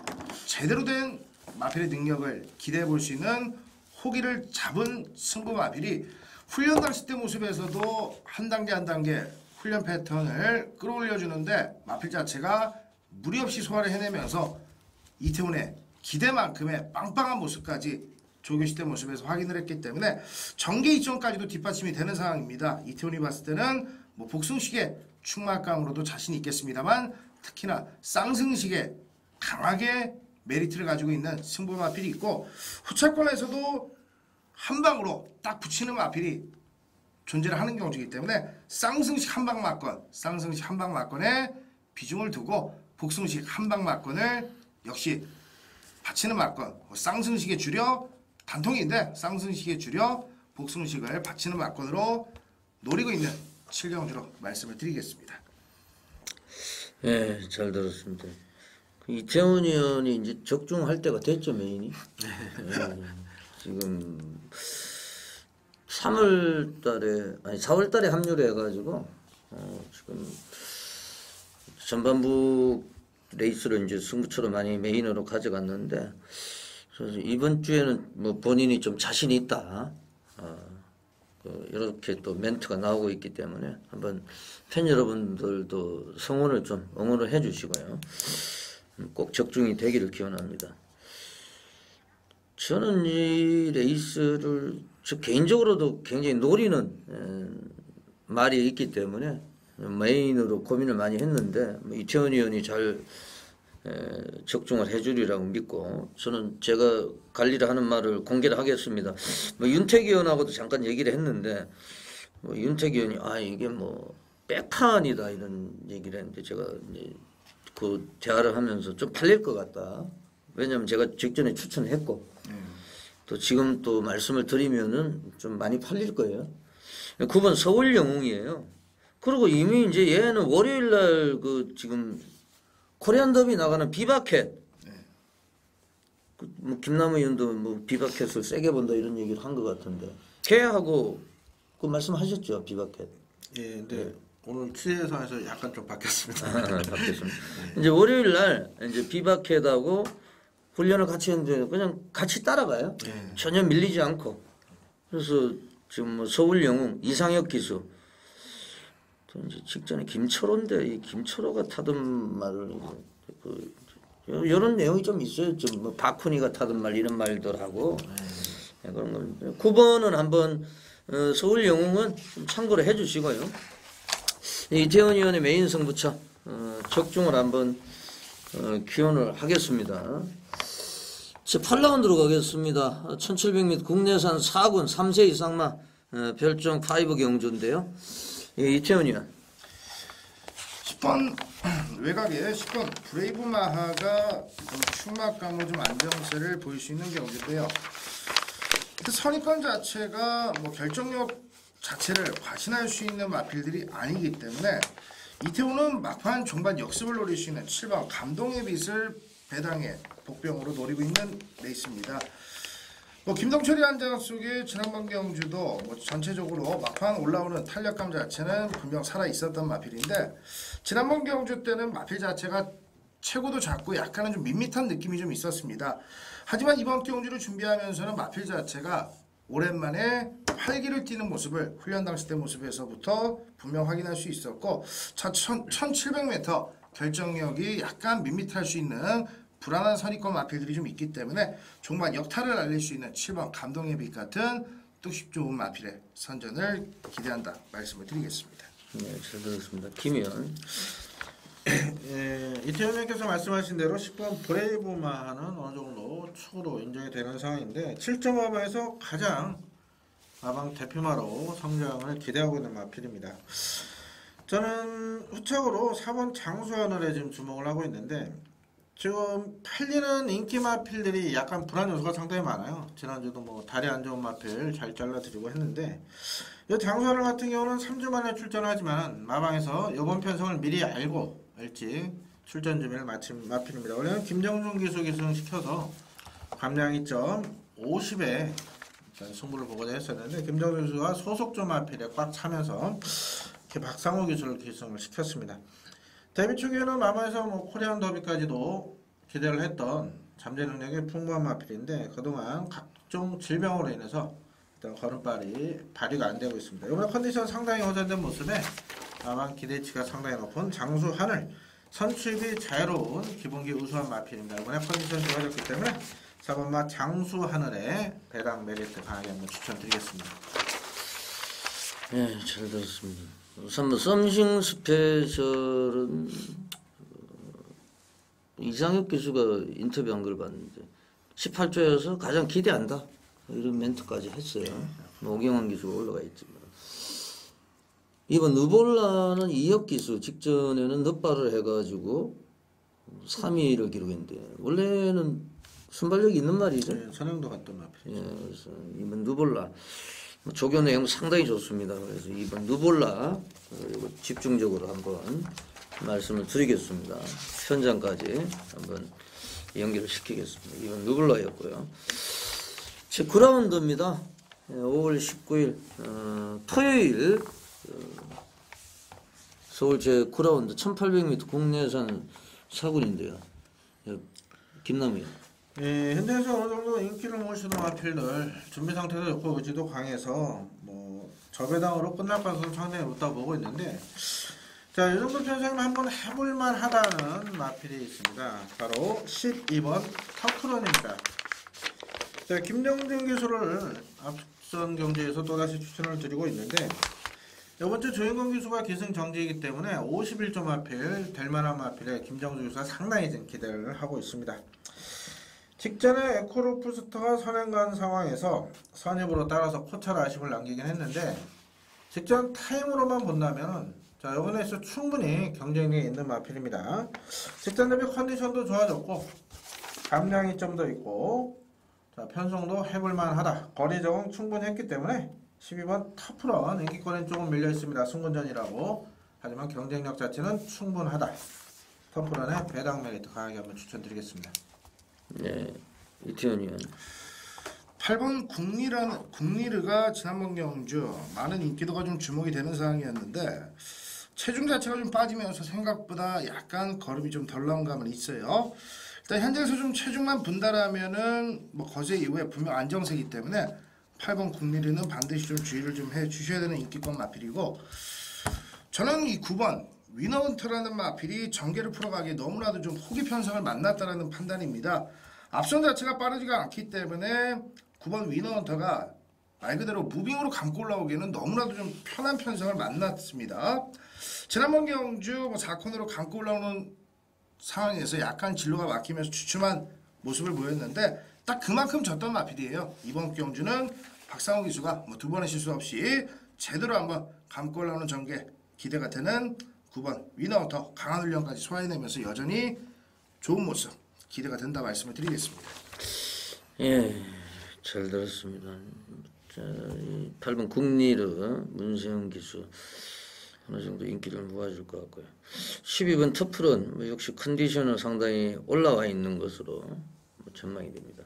제대로 된 마필의 능력을 기대해 볼 수 있는 호기를 잡은 승부 마필이 훈련 당시 때 모습에서도 한 단계 한 단계 훈련 패턴을 끌어올려주는데 마필 자체가 무리 없이 소화를 해내면서 이태훈의 기대만큼의 빵빵한 모습까지 조교시 때 모습에서 확인을 했기 때문에 정계 이전까지도 뒷받침이 되는 상황입니다. 이태훈이 봤을 때는 뭐 복승식의 충만감으로도 자신이 있겠습니다만 특히나 쌍승식에 강하게 메리트를 가지고 있는 승부 마필이 있고 후차권에서도 한 방으로 딱 붙이는 마필이 존재를 하는 경우이기 때문에 쌍승식 한방 맞건, 쌍승식 한방 맞건에 비중을 두고 복승식 한방 맞건을 역시 받치는 맞건, 쌍승식에 줄여 단통인데 쌍승식에 줄여 복승식을 받치는 맞건으로 노리고 있는 7경주로 말씀을 드리겠습니다. 예, 잘 들었습니다. 이태훈 의원이 이제 적중할 때가 됐죠, 메인이. 예, 지금 3월 달에, 아니 4월 달에 합류를 해가지고, 지금 전반부 레이스를 이제 승부처럼 많이 메인으로 가져갔는데, 그래서 이번 주에는 뭐 본인이 좀 자신이 있다. 이렇게 또 멘트가 나오고 있기 때문에 한번 팬 여러분들도 성원을 좀 응원을 해 주시고요. 꼭 적중이 되기를 기원합니다. 저는 이 레이스를 저 개인적으로도 굉장히 노리는 말이 있기 때문에 메인으로 고민을 많이 했는데 이태원 의원이 잘 적중을 해주리라고 믿고 저는 제가 관리를 하는 말을 공개를 하겠습니다. 뭐 윤택 의원하고도 잠깐 얘기를 했는데 뭐 윤택 의원이 이게 뭐 백판이다 이런 얘기를 했는데 제가 이제 그 대화를 하면서 좀 팔릴 것 같다. 왜냐하면 제가 직전에 추천했고 또 지금 또 말씀을 드리면은 좀 많이 팔릴 거예요. 9번 서울 영웅이에요. 그리고 이미 이제 얘는 월요일 날 그 지금 코리안 더비 나가는 비바켓. 뭐 김남우 의원도 뭐 비바켓을 세게 본다 이런 얘기를 한 것 같은데 걔하고 그 말씀하셨죠 비바켓. 예, 근데 오늘 취재선에서 약간 좀 바뀌었습니다. 바뀌었습니다. 이제 월요일 날 이제 비바켓하고 훈련을 같이 했는데 그냥 같이 따라가요. 전혀 밀리지 않고. 그래서 지금 뭐 서울 영웅 이상혁 기수. 또 이제 직전에 김철호인데 이 김철호가 타던 말을 이런 내용이 좀 있어요. 좀 뭐 박훈이가 타던 말 이런 말들 하고 그런 걸. 9번은 한번 서울 영웅은 좀 참고를 해주시고요. 이태원 의원의 메인 승부처 적중을 한번 기원을 하겠습니다. 제 8라운드로 가겠습니다. 1700m 국내산 4군 3세 이상마 별정 5 경주인데요. 이태원 의원. 10번 외곽에 10번 브레이브 마하가 충막감으로 좀 안정세를 보일 수 있는 경주인데요. 그 선입견 자체가 뭐 결정력 자체를 과신할 수 있는 마필들이 아니기 때문에 이태훈은 막판 종반 역습을 노릴 수 있는 7번 감동의 빛을 배당해 복병으로 노리고 있는 레이스입니다. 뭐 김동철이 한장 속에 지난번 경주도 뭐 전체적으로 막판 올라오는 탄력감 자체는 분명 살아 있었던 마필인데 지난번 경주 때는 마필 자체가 체구도 작고 약간은 좀 밋밋한 느낌이 좀 있었습니다. 하지만 이번 경주를 준비하면서는 마필 자체가 오랜만에 활기를 띠는 모습을 훈련 당시 때 모습에서부터 분명 확인할 수 있었고 1700m 결정력이 약간 밋밋할 수 있는 불안한 선입권 마필들이 좀 있기 때문에 종반 역탈을 알릴 수 있는 7번 감동의 빛 같은 뚝심 좋은 마필의 선전을 기대한다 말씀을 드리겠습니다. 네, 잘 들었습니다. 김 의원. 예, 이태원 의원께서 말씀하신 대로 10번 브레이브마는 어느 정도 축으로 인정이 되는 상황인데 7.5번에서 가장 마방 대표마로 성장을 기대하고 있는 마필입니다. 저는 후착으로 4번 장수하늘에 지금 주목을 하고 있는데 지금 팔리는 인기 마필들이 약간 불안 요소가 상당히 많아요. 지난주도 뭐 다리 안 좋은 마필 잘 잘라드리고 했는데 이 장수하늘 같은 경우는 3주 만에 출전하지만 마방에서 이번 편성을 미리 알고 일찍 출전 준비를 마친 마필입니다. 원래는 김정준 기수 기승시켜서 감량 2.50에 승부를 보고자 했었는데 김정주 기수가 소속조 마필에 꽉 차면서 박상호 기수를 기승을 시켰습니다. 데뷔 초기에는 마마에서 코리안 더비까지도 기대를 했던 잠재 능력이 풍부한 마필인데 그동안 각종 질병으로 인해서 일단 걸음발이 발휘가 안 되고 있습니다. 이번에 컨디션 상당히 호전된 모습에 다만 기대치가 상당히 높은 장수하늘 선출이 자유로운 기본기 우수한 마필입니다. 이번에 컨디션이 좋아졌기 때문에 4번마 장수하늘의 배당 메리트 강하게 한번 추천드리겠습니다. 네, 잘 들었습니다. 3번 썸싱 스페셜은 이상혁 기수가 인터뷰한 걸 봤는데 18조여서 가장 기대한다 이런 멘트까지 했어요. 오경환 기수가 올라가 있지만 이번 누볼라는 이혁 기수 직전에는 넛발을 해가지고 3위를 기록했는데 원래는 순발력이 있는 말이죠. 네, 선행도 갔던 마필. 예, 그래서 이번 누볼라 조교 내용 상당히 좋습니다. 그래서 이번 누볼라 이거 집중적으로 한번 말씀을 드리겠습니다. 현장까지 한번 연결을 시키겠습니다. 이번 누볼라였고요. 제 9라운드입니다. 5월 19일 토요일 서울 제 9라운드 1800m 국내산 사군인데요. 김남희. 예, 현대에서 어느 정도 인기를 모시는 마필들 준비 상태도 좋고 의지도 강해서 저배당으로 끝날 가능성은 상당히 높다고 보고 있는데 자, 이 정도 편성이면 한번 해볼만 하다는 마필이 있습니다. 바로 12번 터크런입니다. 자, 김정준 기수를 앞선 경기에서 또다시 추천을 드리고 있는데 이번 주 조인권 기수가 기승정지이기 때문에 51조 마필 될만한 마필에 김정준 기수가 상당히 좀 기대를 하고 있습니다. 직전에 에코로프스터가 선행간 상황에서 선입으로 따라서 코차를 아쉽을 남기긴 했는데 직전 타임으로만 본다면 자, 이번에서 충분히 경쟁력이 있는 마필입니다. 직전 대비 컨디션도 좋아졌고 감량이 좀 더 있고 자, 편성도 해볼만 하다. 거리 적응 충분히 했기 때문에 12번 터프런 인기권은 조금 밀려 있습니다. 승분전이라고. 하지만 경쟁력 자체는 충분하다. 터프런의 배당 메리트 강하게 한번 추천드리겠습니다. 네, 이태원 의원. 8번 국리르가 지난번 경주 많은 인기도가 좀 주목이 되는 상황이었는데 체중 자체가 좀 빠지면서 생각보다 약간 걸음이 좀 덜 나온 감은 있어요. 일단 현재에서 좀 체중만 분달하면은 거세 이후에 분명 안정세이기 때문에 8번 국리르는 반드시 좀 주의를 좀 해주셔야 되는 인기권 마필이고 저는 이 9번 위너헌터라는 마필이 전개를 풀어가기에 너무나도 좀 호기 편성을 만났다라는 판단입니다. 앞선 자체가 빠르지가 않기 때문에 9번 위너헌터가 말 그대로 무빙으로 감고 올라오기에는 너무나도 좀 편한 편성을 만났습니다. 지난번 경주 4코너로 감고 올라오는 상황에서 약간 진로가 막히면서 주춤한 모습을 보였는데 딱 그만큼 졌던 마필이에요. 이번 경주는 박상호 기수가 두 번의 실수 없이 제대로 한번 감고 올라오는 전개 기대가 되는 9번 위너헌터 강한 훈련까지 소화해내면서 여전히 좋은 모습 기대가 된다 말씀을 드리겠습니다. 예, 잘 들었습니다. 자, 8번 국리르 문세영 기수 어느 정도 인기를 모아줄 것 같고요. 12번 터프런 역시 컨디션은 상당히 올라와 있는 것으로 전망이 됩니다.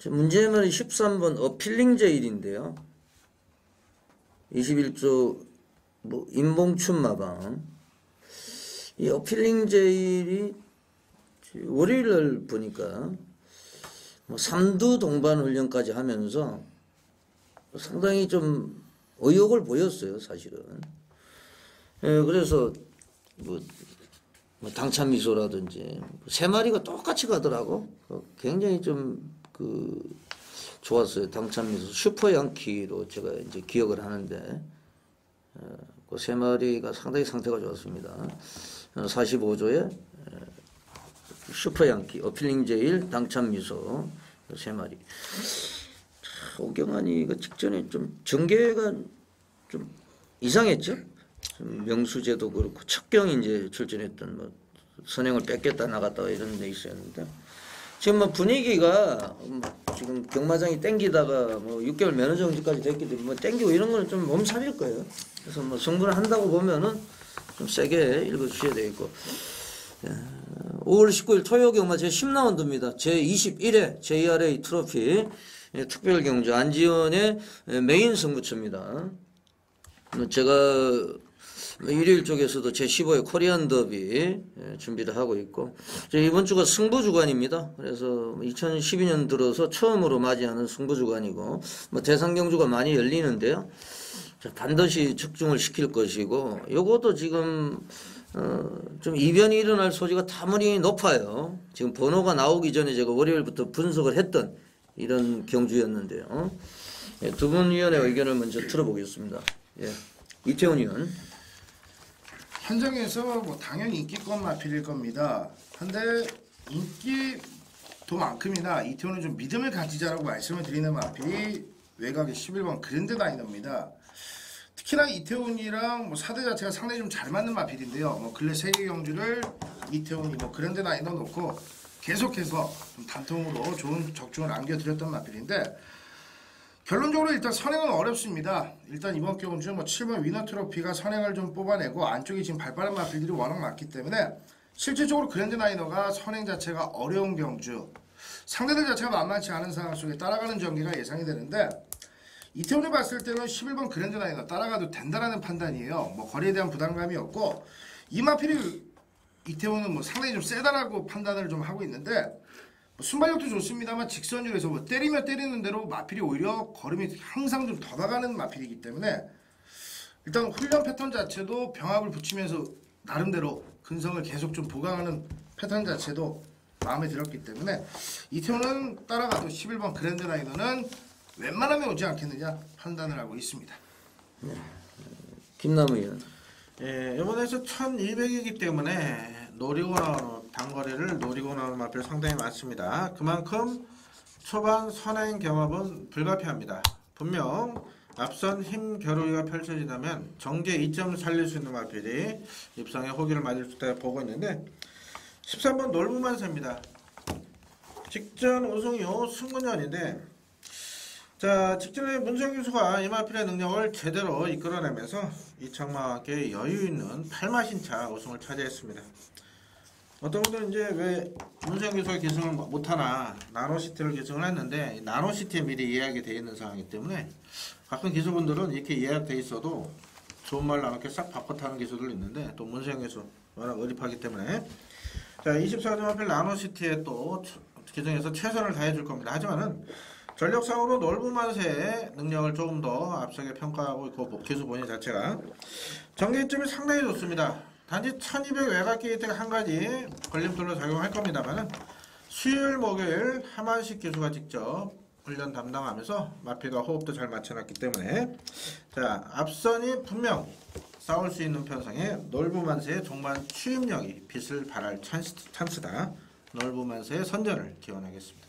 문제는 13번 어필링 제일인데요. 21조 인봉춘 마방. 이 어필링 제일이 월요일날 보니까 3두 동반 훈련까지 하면서 상당히 좀 의욕을 보였어요, 사실은. 예, 그래서 당찬 미소라든지 3마리가 똑같이 가더라고. 굉장히 좀 좋았어요. 당찬 미소 슈퍼 양키로 제가 이제 기억을 하는데 그 3마리가 상당히 상태가 좋았습니다. 45조에 슈퍼 양키, 어필링 제일, 당찬 미소 3마리. 오경환이가 직전에 좀 전개가 좀 이상했죠. 명수제도 그렇고 척경 이제 출전했던 선행을 뺏겼다 나갔다 이런 데 있었는데 지금 분위기가 지금 경마장이 땡기다가 6개월 면허 정지까지 됐기 때문에 땡기고 이런 거는 좀 몸살일 거예요. 그래서 승부를 한다고 보면은 좀 세게 읽어주셔야 되겠고. 5월 19일 토요 경마 제 10라운드입니다. 제 21회 JRA 트로피 특별경주 안지원의 메인 승부처입니다. 제가 일요일 쪽에서도 제15회 코리안 더비 준비를 하고 있고 이번 주가 승부주간입니다. 그래서 2012년 들어서 처음으로 맞이하는 승부주간이고 대상 경주가 많이 열리는데요. 반드시 적중을 시킬 것이고 요것도 지금 좀 이변이 일어날 소지가 다분히 높아요. 지금 번호가 나오기 전에 제가 월요일부터 분석을 했던 이런 경주였는데요. 두 분 위원의 의견을 먼저 들어보겠습니다. 예. 이태원 위원. 현장에서 뭐 당연히 인기권 마필일 겁니다. 근데 인기도만큼이나 이태원은 좀 믿음을 가지자라고 말씀을 드리는 마필이 외곽의 11번 그랜드 다이너입니다. 특히나 이태원이랑 뭐 사대 자체가 상당히 좀 잘 맞는 마필인데요. 뭐 근래 세계 경주를 이태원이 뭐 그랜드 다이너 놓고 계속해서 좀 단통으로 좋은 적중을 안겨드렸던 마필인데 결론적으로 일단 선행은 어렵습니다. 일단 이번 경주 뭐 7번 위너 트로피가 선행을 좀 뽑아내고 안쪽에 지금 발빠른 마필들이 워낙 많기 때문에 실질적으로 그랜드 다이너가 선행 자체가 어려운 경주, 상대들 자체가 만만치 않은 상황 속에 따라가는 전개가 예상이 되는데 이태원을 봤을 때는 11번 그랜드 다이너 따라가도 된다라는 판단이에요. 뭐 거리에 대한 부담감이 없고 이 마필이 이태원은 뭐 상당히 좀 세다라고 판단을 좀 하고 있는데 뭐 순발력도 좋습니다만 직선율에서 뭐 때리면 때리는 대로 마필이 오히려 걸음이 항상 좀 더 나가는 마필이기 때문에 일단 훈련 패턴 자체도 병합을 붙이면서 나름대로 근성을 계속 좀 보강하는 패턴 자체도 마음에 들었기 때문에 이태원은 따라가도 11번 그랜드 라이너는 웬만하면 오지 않겠느냐 판단을 하고 있습니다. 김남우 의원. 예, 이번에서 1200이기 때문에 노리고 나오는 단거리를 노리고 나오는 마필 상당히 많습니다. 그만큼 초반 선행 경합은 불가피합니다. 분명 앞선 힘 겨루기가 펼쳐지다면 정계 2점 살릴 수 있는 마필이 입상에 호기를 맞을 수 있다고 보고 있는데 13번 놀부만세입니다. 직전 우승 이후 승문년인데 자, 직전에 문세영 교수가 이 마필의 능력을 제대로 이끌어내면서 이창마와 함께 여유있는 8마신차 우승을 차지했습니다. 어떤 분들은 이제 왜 문세영 교수가 기승을 못하나 나노시티를 기승을 했는데 나노시티에 미리 예약이 되어 있는 상황이기 때문에 가끔 기수분들은 이렇게 예약되어 있어도 좋은 말로 안 이렇게 싹 바꿔 타는 기수들이 있는데 또 문세영 교수 워낙 의리파기 때문에 자 24점 마필 나노시티에 또 기승해서 최선을 다해줄 겁니다. 하지만은 전력상으로 놀부만세의 능력을 조금 더 앞서게 평가하고 있고 기수 본인 자체가 전개점이 상당히 좋습니다. 단지 1200 외곽 게이트가 한 가지 걸림돌로 작용할 겁니다만은 수요일 목요일 하만식 기수가 직접 훈련 담당하면서 마필과 호흡도 잘 맞춰놨기 때문에 자 앞선이 분명 싸울 수 있는 편성에 놀부만세의 종반 취임력이 빛을 발할 찬스다. 놀부만세의 선전을 기원하겠습니다.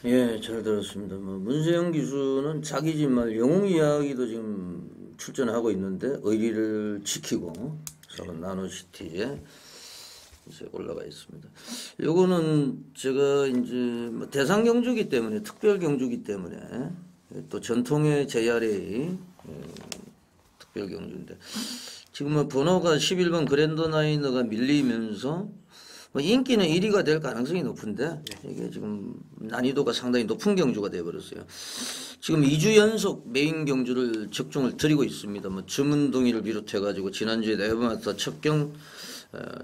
예, 잘 들었습니다. 뭐 문세영 기수는 자기 집 말 영웅 이야기도 지금 출전하고 있는데 의리를 지키고 서른 나노시티에 이제 올라가 있습니다. 요거는 제가 이제 뭐 대상 경주기 때문에 특별 경주기 때문에 또 전통의 JRA 특별 경주인데 지금 뭐 번호가 11번 그랜드 나이너가 밀리면서 인기는 1위가 될 가능성이 높은데 이게 지금 난이도가 상당히 높은 경주가 되어버렸어요. 지금 2주 연속 메인 경주를 적중을 드리고 있습니다. 뭐 주문동이를 비롯해가지고 지난주에 네번마다 첩경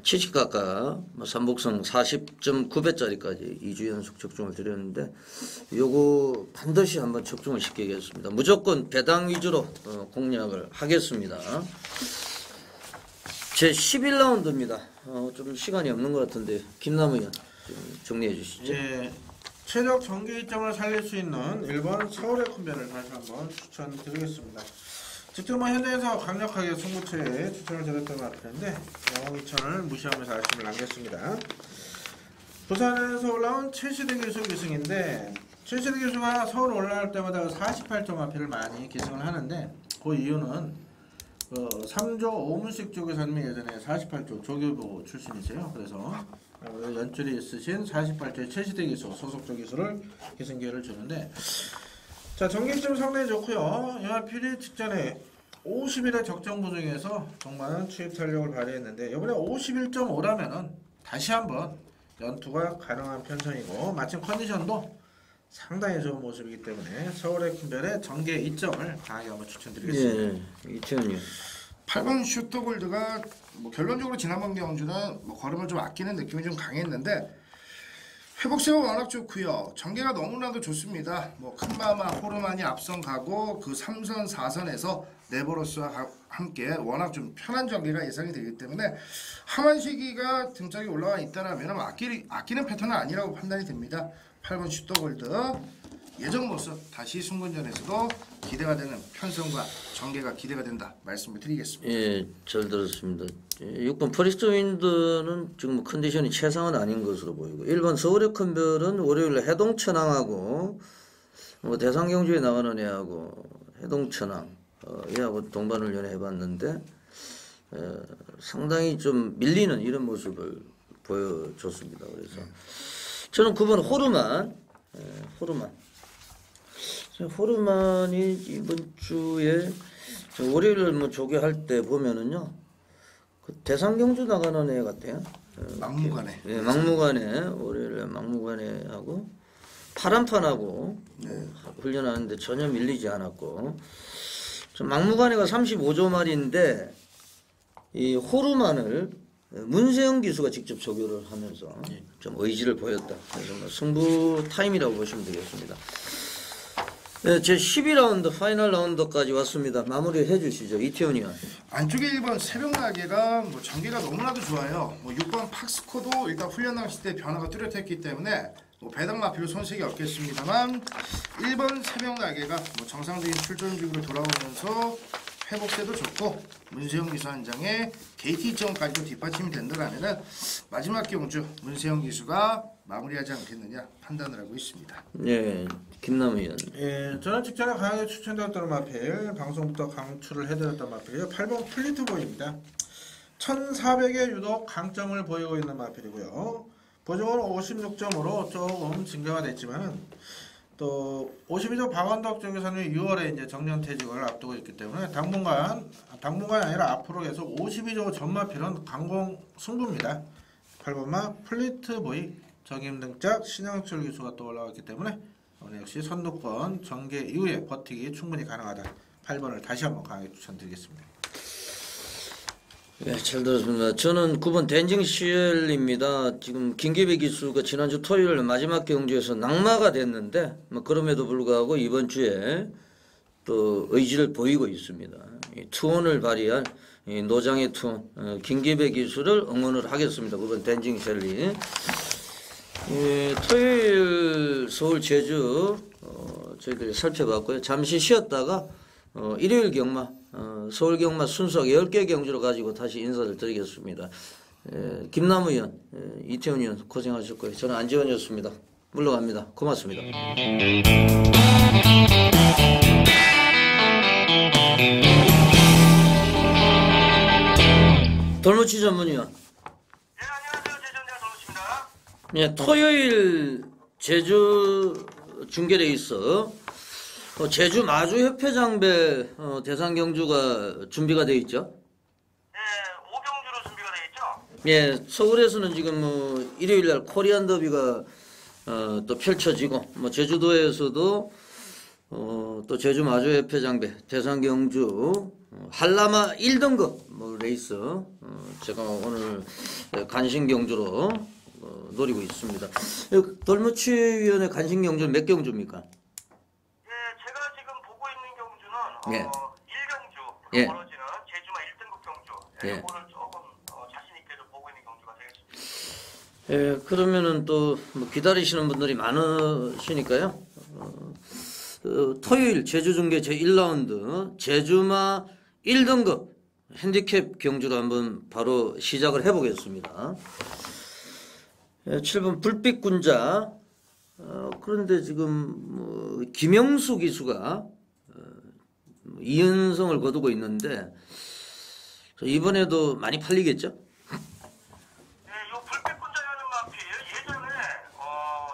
70가까 삼복성 40.9배짜리까지 2주 연속 적중을 드렸는데 요거 반드시 한번 적중을 시키겠습니다. 무조건 배당 위주로 공략을 하겠습니다. 제 11라운드입니다. 좀 시간이 없는 것 같은데 김남우 의원 좀 정리해 주시죠. 예, 최적 전개 이점을 살릴 수 있는 1번 서울의 콤비를 다시 한번 추천드리겠습니다. 직접 뭐 현장에서 강력하게 승부처에 추천을 드렸던 것 같은데 영웅 2000을 무시하면서 아쉬움을 남겼습니다. 부산에서 올라온 최시대 교수 기승인데 최시대 교수가 서울 올라갈 때마다 48점 앞에를 많이 기승을 하는데 그 이유는 3조 오문식 조교사님이 예전에 48조 조교부 출신이세요. 그래서 연줄이 있으신 48조의 최시대 기수 소속 조교수를 기승 기회를 주는데 자 전개점 상당히 좋고요. 이 마필이 직전에 50일의 적정 부중에서 정말 추입 탄력을 발휘했는데 이번에 51.5라면은 다시 한번 연투가 가능한 편성이고 마침 컨디션도 상당히 좋은 모습이기 때문에 서울의 큰별에 정계 2점을 강하게 한번 추천드리겠습니다. 예, 이태훈이요. 8번 슈터골드가 뭐 결론적으로 지난번 경주는 뭐 걸음을 좀 아끼는 느낌이 좀 강했는데 회복세가 워낙 좋고요. 전개가 너무나도 좋습니다. 뭐 큰마마, 호르만이 앞선 가고 그 3선, 4선에서 네버로스와 함께 워낙 좀 편한 전개가 예상이 되기 때문에 하만시기가 등짝에 올라와 있다라면 아끼는 패턴은 아니라고 판단이 됩니다. 8번 슈터골드 예전 모습 다시 승군전에서도 기대가 되는 편성과 전개가 기대가 된다 말씀을 드리겠습니다. 예, 잘 들었습니다. 6번 프리스트 윈드는 지금 뭐 컨디션이 최상은 아닌 것으로 보이고 1번 서울의 큰별은 월요일에 해동천왕하고 뭐 대상경주에 나가는 애하고 해동천왕 얘하고 동반훈련을 해봤는데 상당히 좀 밀리는 이런 모습을 보여줬습니다. 그래서 저는 9번 호르만이 이번 주에 월요일 뭐 조교할 때 보면은요 그 대상경주 나가는 애 같아요. 막무가내. 예, 막무가내 월요일에 막무가내 하고 파란판하고 훈련하는데 전혀 밀리지 않았고 저 막무가내가 35조 말인데 이 호르만을 문세영 기수가 직접 조교를 하면서 좀 의지를 보였다. 그래서 뭐 승부 타임이라고 보시면 되겠습니다. 네, 제 12라운드 파이널 라운드까지 왔습니다. 마무리 해주시죠. 이태훈 의원. 안쪽에 1번 새벽나게가 뭐 전개가 너무나도 좋아요. 뭐 6번 팍스코도 일단 훈련 당시 때 변화가 뚜렷했기 때문에 뭐 배당 마필로 손색이 없겠습니다만 1번 새벽나게가 뭐 정상적인 출전직으로 돌아오면서 회복세도 좋고 문세영 기수 한 장에 KT 지원까지도 뒷받침이 된다라면은 마지막 경주 문세영 기수가 마무리하지 않겠느냐 판단을 하고 있습니다. 네, 김남우 의원. 예, 저는 직전에 강하게 추천드렸던 마필, 방송부터 강추를 해드렸던 마필이요. 8번 플리트보이입니다. 1400에 유독 강점을 보이고 있는 마필이고요. 보조는 56점으로 조금 증가가 됐지만 또 52조 박원덕 정교사님이 6월에 이제 정년퇴직을 앞두고 있기 때문에 당분간이 아니라 앞으로 계속 52조 전마필은 강공 승부입니다. 8번마 플리트보이 정임등짝 신영철 기수가 또 올라왔기 때문에 오늘 역시 선두권 전개 이후에 버티기 충분히 가능하다. 8번을 다시 한번 강하게 추천드리겠습니다. 네, 잘 들었습니다. 저는 9번 댄징시엘입니다. 지금 김기배 기수가 지난주 토요일 마지막 경주에서 낙마가 됐는데 뭐 그럼에도 불구하고 이번 주에 또 의지를 보이고 있습니다. 이 투혼을 발휘할 이 노장의 투혼 김기배 기수를 응원을 하겠습니다. 9번 댄징시엘이 토요일 서울 제주 저희들이 살펴봤고요. 잠시 쉬었다가 일요일 경마 서울 경마 순서 10개 경주로 가지고 다시 인사를 드리겠습니다. 김남우 의원, 이태훈 의원 고생하셨고요. 저는 안지원이었습니다. 물러갑니다. 고맙습니다. 돌무치 전문위원. 네, 안녕하세요. 제전자 돌무치입니다. 예, 토요일 제주 중계에 있어 제주 마주협회장배 대상 경주가 준비가 되어 있죠. 네, 5경주로 준비가 되어 있죠. 예, 서울에서는 지금 뭐 일요일 날 코리안 더비가 또 펼쳐지고 뭐 제주도에서도 또 제주 마주협회장배 대상 경주 한라마 1등급 뭐 레이스 제가 오늘 간신 경주로 노리고 있습니다. 돌무치 위원회 간신 경주는 몇 경주입니까? 제가 지금 보고 있는 경주는 예. 1경주 예. 벌어지는 제주마 1등급 경주. 예. 이거를 조금 자신 있게 좀 보고 있는 경주가 되겠습니다. 예, 그러면은 또 뭐 기다리시는 분들이 많으시니까요. 토요일 제주 중계 제 1라운드 제주마 1등급 핸디캡 경주로 한번 바로 시작을 해보겠습니다. 7번 불빛군자. 그런데 지금 뭐 김영수 기수가 2연승을 거두고 있는데 이번에도 많이 팔리겠죠? 네, 요 불빛군자라는 마필 예전에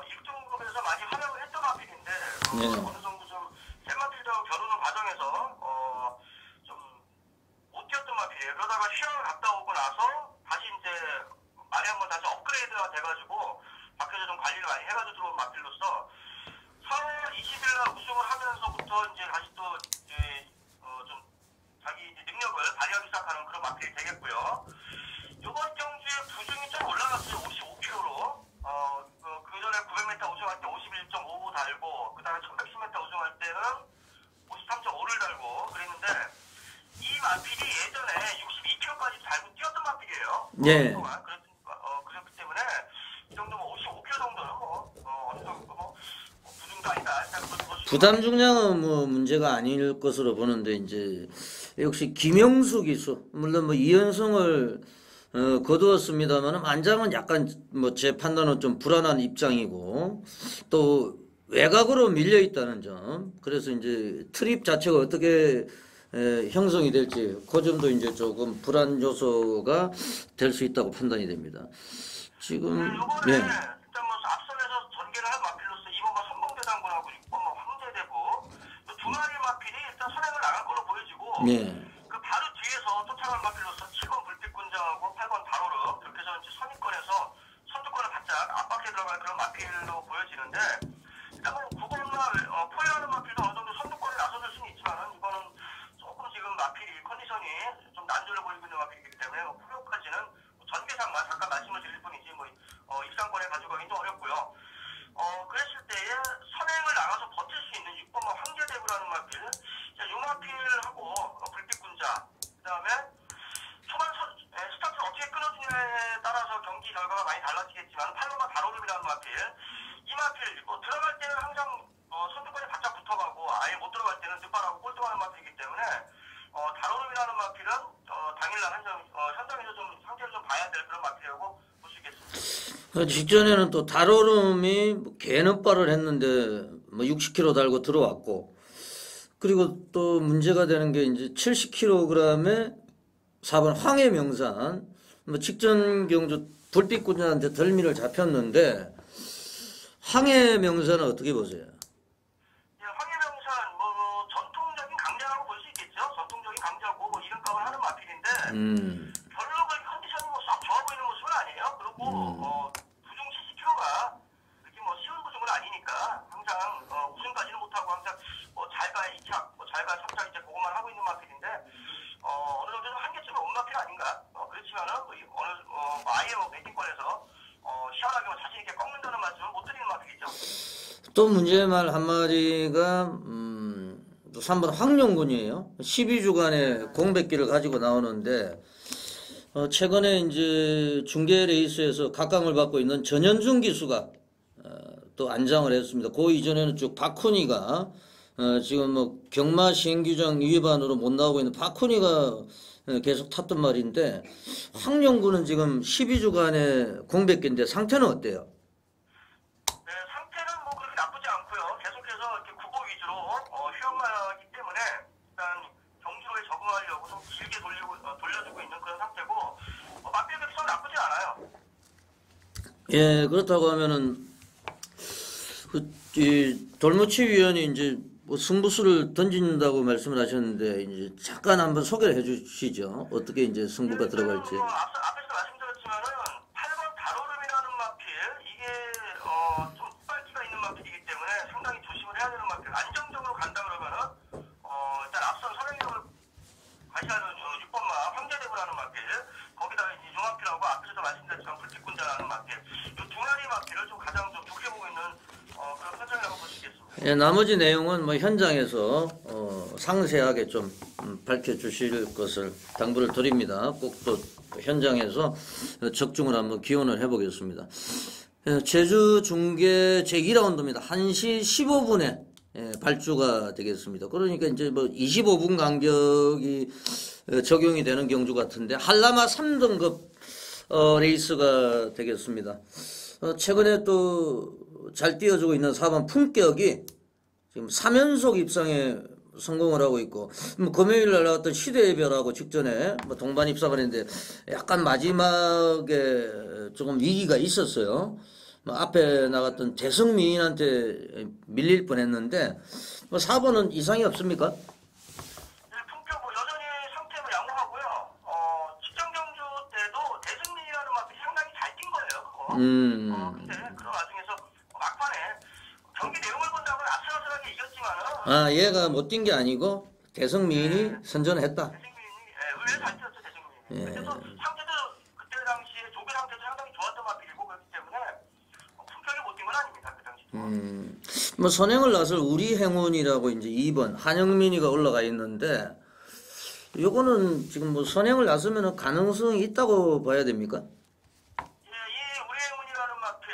1등급에서 많이 활약을 했던 마필인데 네. 어느 정도 좀 새 마필하고 겨루는 과정에서 좀 못 뛰었던 마필이에요. 그러다가 시합을 갔다 오고 나서 다시 이제 말이 한번 다시 업그레이드가 돼가지고 밖에서 좀 관리를 많이 해가지고 들어온 마필로서 4, 우승을 하면서부터 이제 다시 또 이제 좀 자기 이제 능력을 발휘하기 시작하는 그런 마필이 되겠고요. 이번 경주에 부중이 좀 올라갔어요. 55kg로. 그 전에 900m 우승할 때 51.55 달고, 그 다음에 1110m 우승할 때는 53.5를 달고 그랬는데, 이 마필이 예전에 62kg까지 달고 뛰었던 마필이에요. 예. 그렇기 때문에 이 정도면 55kg 정도는 어느 정도 부중도 아니다. 일단 그걸 볼 수 부담 중량은 뭐 문제가 아닐 것으로 보는데 이제 역시 김영수 기수 물론 뭐 2연승을 거두었습니다만 안장은 약간 뭐 제 판단은 좀 불안한 입장이고 또 외곽으로 밀려 있다는 점 그래서 이제 트립 자체가 어떻게 형성이 될지 그 점도 이제 조금 불안 요소가 될 수 있다고 판단이 됩니다. 지금 요번에 예. 일단 뭐 앞선에서 전개를 한 마필로서 2번마 선봉대장군하고 6번마 황제대부 두 마리 마필이 일단 선행을 나갈 걸로 보여지고 예. 그 바로 뒤에서 쫓아간 마필로서 7번 불빛군장하고 8번 다로르 이렇게 해서 이제 선입권에서 선두권을 바짝 압박해 들어갈 그런 마필로 보여지는데 일단 뭐 9번마 포효하는 마필도 어느 정도 선두권에 나서줄 수는 있지만은 이거는 조금 지금 마필이 컨디션이 좀 난조를 보이고 있는 마필이기 때문에 포효까지는 전개상만 잠깐 말씀을 드릴 뿐이지 입상권에 가져가기도 어렵고요. 그랬을 때에 선행을 나가서 버틸 수 있는 6번마 황제대부라는 마필, 이 마필하고 불빛군자, 그 다음에 초반 스타트를 어떻게 끊어주냐에 따라서 경기 결과가 많이 달라지겠지만 8번마 다로름이라는 마필, 이 마필 들어갈 때는 항상 선두권에 바짝 붙어가고 아예 못 들어갈 때는 득발하고 꼴등하는 마필이기 때문에 다로름이라는 마필은 당일날 현장에서 좀 상태를 좀 봐야 될 그런 마필이라고 볼 수 있겠습니다. 직전에는 또 달오름이 개는발을 했는데 뭐 60kg 달고 들어왔고 그리고 또 문제가 되는 게 이제 70kg에 4번 황해명산 뭐 직전 경주 불빛군자한테 덜미를 잡혔는데 황해명산은 어떻게 보세요? 황해명산 전통적인 강자라고 볼 수 있겠죠. 전통적인 강자고 이름값을 하는 마필인데 별로 그 컨디션이 썩 좋아 보이는 모습은 아니에요. 그리고 부중 70kg가 그렇게 쉬운 부중은 아니니까 항상 우승까지는 못하고 항상 잘가 2착, 잘가 3착 이제 그것만 하고 있는 마필인데 어느 정도 좀 한계점에 온 마필 아닌가. 그렇지만은 아예 배팅권에서 시원하게 자신 있게 꺾는다는 말씀은 못 드리는 마필이죠. 또 문제의 말 한마디가 또 3번 황룡군이에요. 12주간의 공백기를 가지고 나오는데 최근에 이제 중계 레이스에서 각광을 받고 있는 전현중 기수가 또 안장을 했습니다. 그 이전에는 쭉 박훈이가 지금 뭐 경마 시행규정 위반으로 못 나오고 있는 박훈이가 계속 탔던 말인데 황룡군은 지금 12주간의 공백기인데 상태는 어때요? 네, 상태는 그렇게 나쁘지 않고요. 계속해서 이렇게 구보 위주로 휴양마이기 때문에 일단 경주로에 적응하려고 좀 길게 돌려주고 있는 그런 상태고 마필 백성 나쁘지 않아요. 예, 그렇다고 하면은 돌무치 위원이 이제 뭐 승부수를 던진다고 말씀을 하셨는데 이제 잠깐 한번 소개를 해주시죠. 어떻게 이제 승부가 들어갈지. 앞에서 말씀드렸지만은 8번 다로름이라는 마필 이게 좀 빨기가 있는 마필이기 때문에 상당히 조심을 해야 되는 마필. 안정적으로 간다 그러면은 일단 앞선 선행력을 과시하는 6번마 황제대부라는 마필 거기다 이제 용마필하고 앞에서도 말씀드렸지만 불빛군자라는 마필 이 두 마리 마필을 좀 가장 좀 좋게 보고 있는 그런 편성이라고 볼 수 있겠습니다. 예, 나머지 내용은 뭐 현장에서 상세하게 좀 밝혀주실 것을 당부를 드립니다. 꼭 또 현장에서 적중을 한번 기원을 해보겠습니다. 제주 중계 제2라운드입니다. 1시 15분에 발주가 되겠습니다. 그러니까 이제 뭐 25분 간격이 적용이 되는 경주 같은데 한라마 3등급 레이스가 되겠습니다. 최근에 또 잘 뛰어주고 있는 4번 품격이 지금 3연속 입상에 성공을 하고 있고 뭐 금요일 날 나왔던 시대의 별하고 직전에 뭐 동반 입상을 했는데 약간 마지막에 조금 위기가 있었어요. 뭐 앞에 나갔던 대승미인한테 밀릴 뻔했는데 뭐 4번은 이상이 없습니까? 네, 품격 여전히 상태 양호하고요. 직전 경주 때도 대승민이라는 마필이 상당히 잘 뛴 거예요. 근데 그런 와중에서 막판에 경기 내용을 본다면 아슬아슬하게 이겼지만은 아, 얘가 못 뛴 게 아니고 대성민이 선전했다. 대승민이 의외로 잘 뛰었죠, 대승민이. 예. 그래서 상태도 그때 당시에 조교 상태도 상당히 좋았던 마필이고 그렇기 때문에 품격이 못 뛴 건 아닙니다, 그 당시. 뭐 선행을 나설 우리 행운이라고 이제 2번 한영민이가 올라가 있는데 요거는 지금 뭐 선행을 나서면 가능성이 있다고 봐야 됩니까? 예, 이 우리 행운이라는 마필,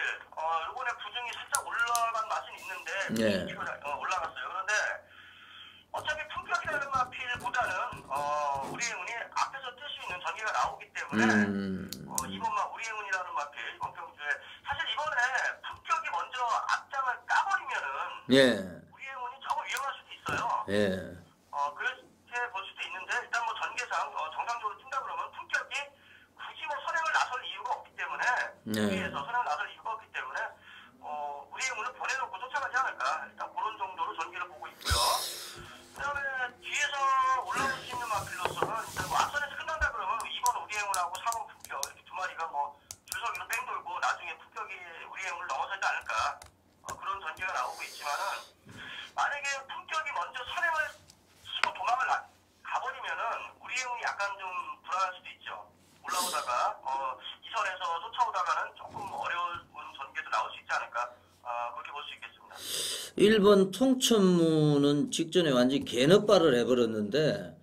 요번에 부중이 살짝 올라간 맛은 있는데, 예. 올라갔어요. 그런데 어차피 품격이라는 마필보다는 우리 행운이 앞에서 뜰 수 있는 전개가 나오기 때문에 이번만 우리 행운이라는 마필 이번 경주에 사실 이번에 품격이 먼저 앞장을 까버리면은 예. 우리 행운이 조금 위험할 수도 있어요. 예. 그렇게 볼 수도 있는데 일단 뭐 전개상 정상적으로 뛴다 그러면 품격이 굳이 뭐 선행을 나설 이유가 없기 때문에 네. 위에서 선행을 나설 이유가 없기 때문에 우리 행운을 보내놓고 쫓아가지 않을까 일단 그런 정도로 전개를 보고 있고요. 그다음에 뒤에서 올라올 수 있는 마필로서는 일단 뭐 앞선에서 끝난다 그러면 2번 우리 행운하고 3번 품격 이렇게 두 마리가 뭐 줄서기로 뺑 돌고 나중에 품격이 우리 행운을 넘어서지 않을까 그런 전개가 나오고 있지만은 만약에 품격이 먼저 선행을 치고 도망을 가버리면은 우리 행운이 약간 좀 불안할 수도 있죠. 올라오다가 이 선에서 쫓아오다가는 조금 어려운 전개도 나올 수 있지 않을까 그렇게 볼 수 있겠습니다. 1번 통천무는 직전에 완전히 개너발을 해버렸는데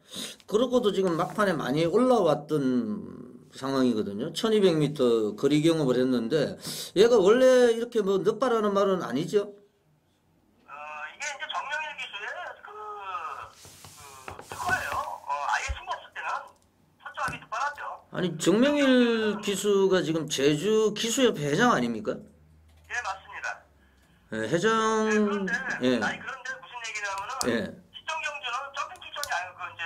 그러고도 지금 막판에 많이 올라왔던 상황이거든요. 1200m 거리 경험을 했는데 얘가 원래 이렇게 뭐 늦발하는 말은 아니죠? 이게 이제 정명일 기수의 특허예요. 아예 승부 없을 때는 설정하기 득발하죠. 아니 정명일 기수가 지금 제주 기수협회 회장 아닙니까? 예, 맞습니다. 예, 회장. 그런데 예. 그런데 무슨 얘기냐면은 예. 시청 경주는 점핑 출전이 아니고 이제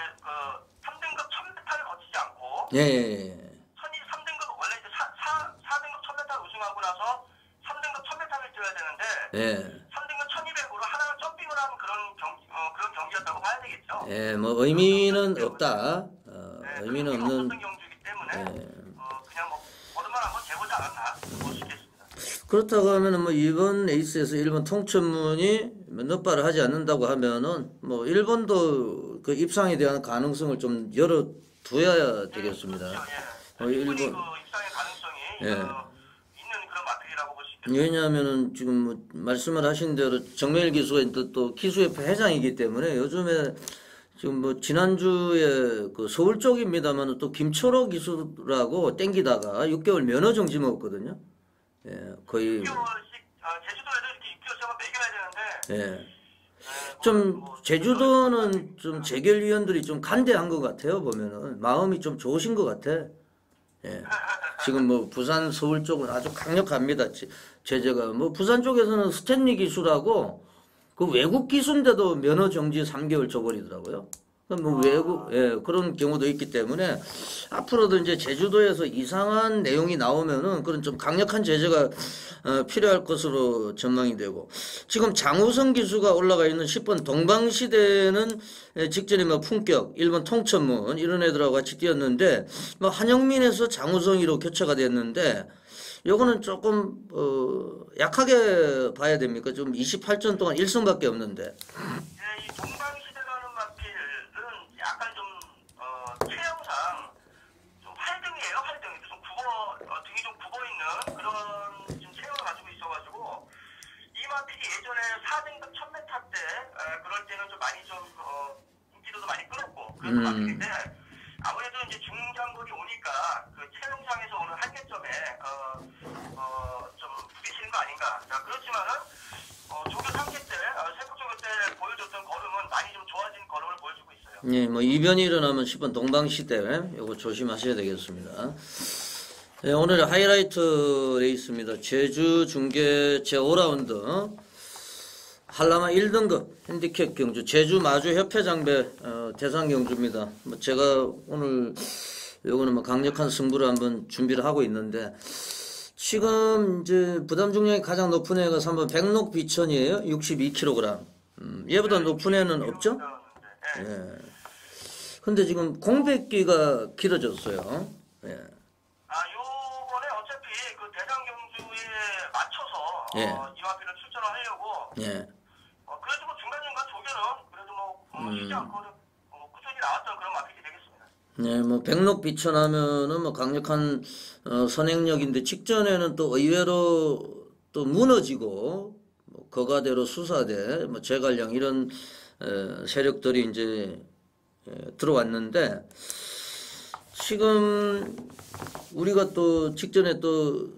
3등급 1000m를 거치지 않고 예, 예, 3등급 원래 이제 4등급 1000m 우승하고 나서 3등급 1000m를 뛰어야 되는데 예. 3등급 1200으로 하나를 점핑을 한 그런 경기였다고 봐야 되겠죠. 예, 뭐 의미는 없다. 의미는 의미가 없는. 없었던 경주이기 때문에 예. 그냥 뭐 거듭만 한번 재보지 않았나 볼 수 있겠습니다. 그렇다고 하면은 뭐 이번 레이스에서 일본 통천문이 넉발을 하지 않는다고 하면은 뭐 일본도 그 입상에 대한 가능성을 좀 열어둬야 되겠습니다. 일본이 일본. 그 입상의 가능성이 예. 있는 그런 마필이라고 볼 수 있겠습니다. 왜냐하면은 지금 뭐 말씀을 하신 대로 정명일 기수가 또 기수협회 회장이기 때문에 요즘에 지금 뭐 지난주에 그 서울 쪽입니다만 또 김초로 기수라고 땡기다가 6개월 면허 정지 먹었거든요. 예, 거의 6개월씩 제주도에도 이렇게 6개월씩만 매겨야 되는데 좀 제주도는 좀 재결위원들이 좀 간대한 것 같아요. 보면은 마음이 좀 좋으신 것 같아. 예. 지금 뭐 부산 서울 쪽은 아주 강력합니다. 제재가 뭐 부산 쪽에서는 스탠리 기수라고 그 외국 기수인데도 면허 정지 3개월 줘버리더라고요. 뭐 외국 그런 경우도 있기 때문에 앞으로도 이제 제주도에서 이상한 내용이 나오면은 그런 좀 강력한 제재가 필요할 것으로 전망이 되고 지금 장우성 기수가 올라가 있는 10번 동방시대는 직전에 뭐 품격, 1번 통천문 이런 애들하고 같이 뛰었는데 뭐 한영민에서 장우성이로 교체가 됐는데 요거는 조금 약하게 봐야 됩니까? 좀 28전 동안 1승밖에 없는데. 이 동방시대라는 마필은 약간 좀 체형상 좀 활등이에요. 활등이 좀 등이 좀 굽어 있는 그런 좀 체형을 가지고 있어가지고 이 마필이 예전에 4등급 1000m 때 그럴 때는 좀 많이 좀 인기도도 많이 끌었고 그런 마필인데 아무래도 이제 중장거리 오니까 그 체형상에서 오는 한계점에 좀 부딪히는 거 아닌가. 자, 그렇지만은 조교 3회 때, 세국 조교 때 보여줬던 걸음은 많이 좀 좋아진 걸음을 보여주고 있어요. 예, 뭐 이변이 일어나면 10번 동방시대 요거 조심하셔야 되겠습니다. 예, 오늘 하이라이트 레이스입니다. 제주 중계 제5라운드 한라마 1등급 핸디캡 경주 제주 마주 협회장배 대상 경주입니다. 뭐 제가 오늘 요거는 뭐 강력한 승부를 한번 준비를 하고 있는데 지금 이제 부담 중량이 가장 높은 애가 3번 백록 비천이에요. 62kg. 얘보다 높은 애는 없죠? 예. 근데 지금 공백기가 길어졌어요. 예. 요번에 어차피 그 대상 경주에 맞춰서 예. 이 마필을 출전을 하려고 예. 그래도 뭐 중간중간 조교는 쉬지 않고 꾸준히 나왔던 그런 마필이 되겠습니다. 네, 뭐 백록 비천하면은 뭐 강력한 선행력인데 직전에는 또 의외로 또 무너지고 뭐 거가대로 수사대, 뭐 제갈량 이런 세력들이 이제 들어왔는데 지금 우리가 또 직전에 또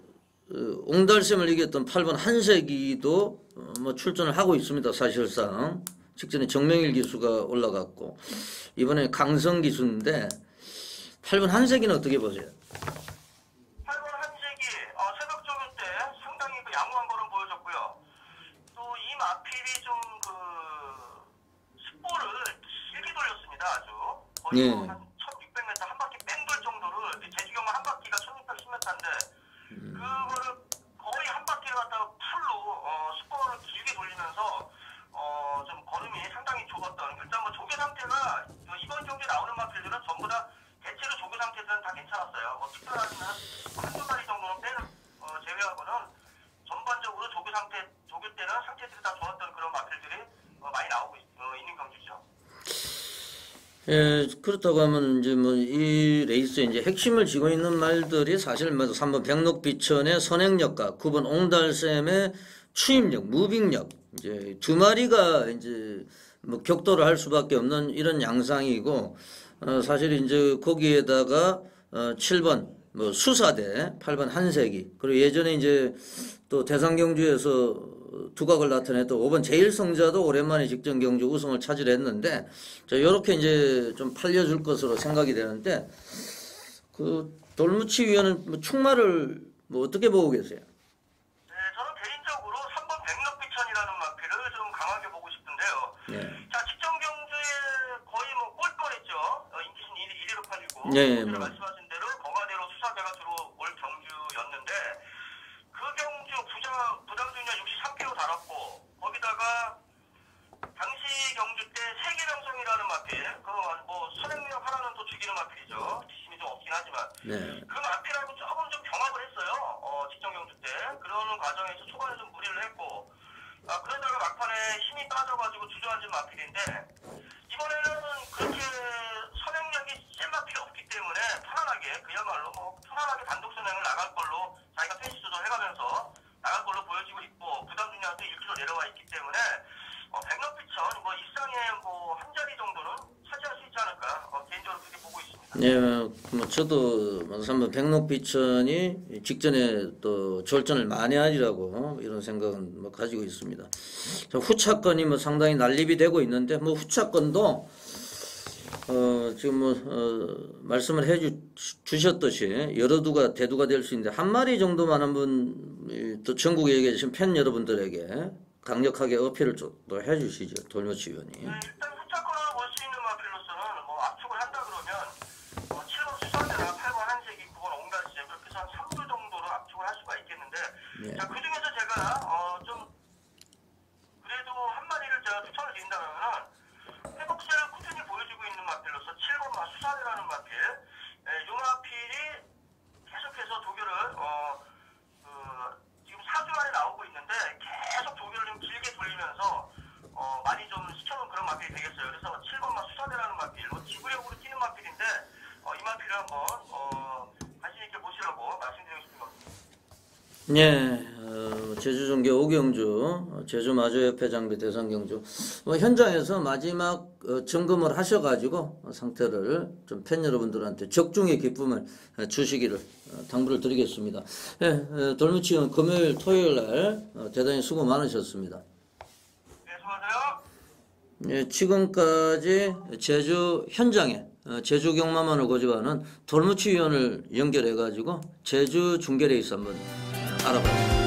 옹달샘을 이겼던 8번 한세기도 뭐 출전을 하고 있습니다. 사실상 직전에 정명일 기수가 올라갔고 이번에 강성 기수인데 8번 한세기는 어떻게 보세요? 8번 한세기 새벽 조교 때 상당히 그 양호한 걸음 보여줬고요. 또 이 마필이 좀 그 스포를 길게 돌렸습니다. 아주 거의 예. 한 1600m 한 바퀴 뺑 돌 정도를 제주경만 한 바퀴가 1610m인데 그거를 거의 한 바퀴를 갖다가 풀로 스포를 길게 돌리면서 좀 걸음이 상당히 좁았던 일단 뭐 조교 상태가 이번 경기에 나오는 마필들은 전부 다 대체로 조교 상태들은 다 괜찮았어요. 뭐 특별한 한두 마리 정도는 제외하고는 전반적으로 조교 때는 상태들이 다 좋았던 그런 마필들이 많이 나오고 있는 경기죠. 예, 그렇다고 하면 이제 뭐 이 레이스에 이제 핵심을 쥐고 있는 말들이 사실 뭐 3번 백록비천의 선행력과 9번 옹달샘의 추임력, 무빙력 이제 두 마리가 이제 뭐 격돌을 할 수밖에 없는 이런 양상이고 사실 이제 거기에다가 7번 뭐 수사대, 8번 한세기 그리고 예전에 이제 또 대상경주에서 두각을 나타냈던 5번 제일성자도 오랜만에 직전 경주 우승을 차지했는데 이렇게 이제 좀 팔려줄 것으로 생각이 되는데 그 돌무치 위원은 뭐 충마를 뭐 어떻게 보고 계세요? 네, 저는 개인적으로 3번 백록비천이라는 마필을 좀 강하게 보고 싶은데요. 네. 자, 직전 경주에 거의 뭐 꼴뻔했죠. 인기신 1위로 팔리고. 네, 뭐. 뭐. 말씀하신 대로 거가대로 수사대가 들어올 경주였는데 그 경주 부담중량 63kg 달았고 거기다가 당시 경주 때 세계명성이라는 마필 그뭐 선행력 하나는 또 죽이는 마필이죠. 지심이 좀 없긴 하지만 네. 그 마필하고 조금 좀 경합을 했어요. 직전 경주 때 그러는 과정에서 초반에 좀 무리를 했고 그러다가 막판에 힘이 빠져가지고 주저앉은 마필인데 이번에는 그렇게 선행력이 센 마필이 없기 때문에 편안하게 그야말로 뭐 편안하게 단독 선행을 나갈 걸로 자기가 페이스 조절해가면서 나갈 걸로 보여지고 있고 부담 중량도 1kg 내려와 있기 때문에 백록비천 뭐 일상의 뭐 한 자리 정도는 차지할 수 있지 않을까 개인적으로 그렇게 보고 있습니다. 네, 뭐 저도 3번 백록비천이 직전에 또 졸전을 만회하리라고 이런 생각은 뭐 가지고 있습니다. 후차권이 뭐 상당히 난립이 되고 있는데 뭐 후차권도 지금 뭐 말씀을 주셨듯이 여러 두가 대두가 될 수 있는데 한 마리 정도만 한번 또 전국에 계신 팬 여러분들에게 강력하게 어필을 또 해주시죠. 돌무치 위원이. 네, 일단 후차권으로 볼 수 있는 마필로서는 뭐 압축을 한다 그러면 7번 수사대나 8번 한세기, 9번 옹달샘 그렇게 해서 한 3두 정도로 압축을 할 수가 있겠는데 네. 자, 그중에서 제가 좀 그래도 한 마리를 제가 추천을 드린다면은 회복세를 꾸준히 보여주고 있는 마필로서 7번 수사대라는 마필 이 마필이 계속해서 조교를 지금 4주 만에 나오고 있는데 계속 조교를 좀 길게 돌리면서 많이 좀 시켜놓은 그런 마필이 되겠어요. 그래서 7번 수사대라는 마필, 지구력으로 뛰는 마필인데 이 마필을 한번 관심 있게 보시라고 말씀드리고 싶은 겁니다. 네, 제주종교 오경주, 제주마주협회 장비 대상경주 뭐 현장에서 마지막 점검을 하셔가지고 상태를 좀 팬 여러분들한테 적중의 기쁨을 주시기를 당부를 드리겠습니다. 네, 돌무치 의원 금요일 토요일 날 대단히 수고 많으셨습니다. 네, 수고하세요. 네, 지금까지 제주 현장에 제주 경마만을 고집하는 돌무치 위원을 연결해가지고 제주 중계레이스 한번 알아봤습니다.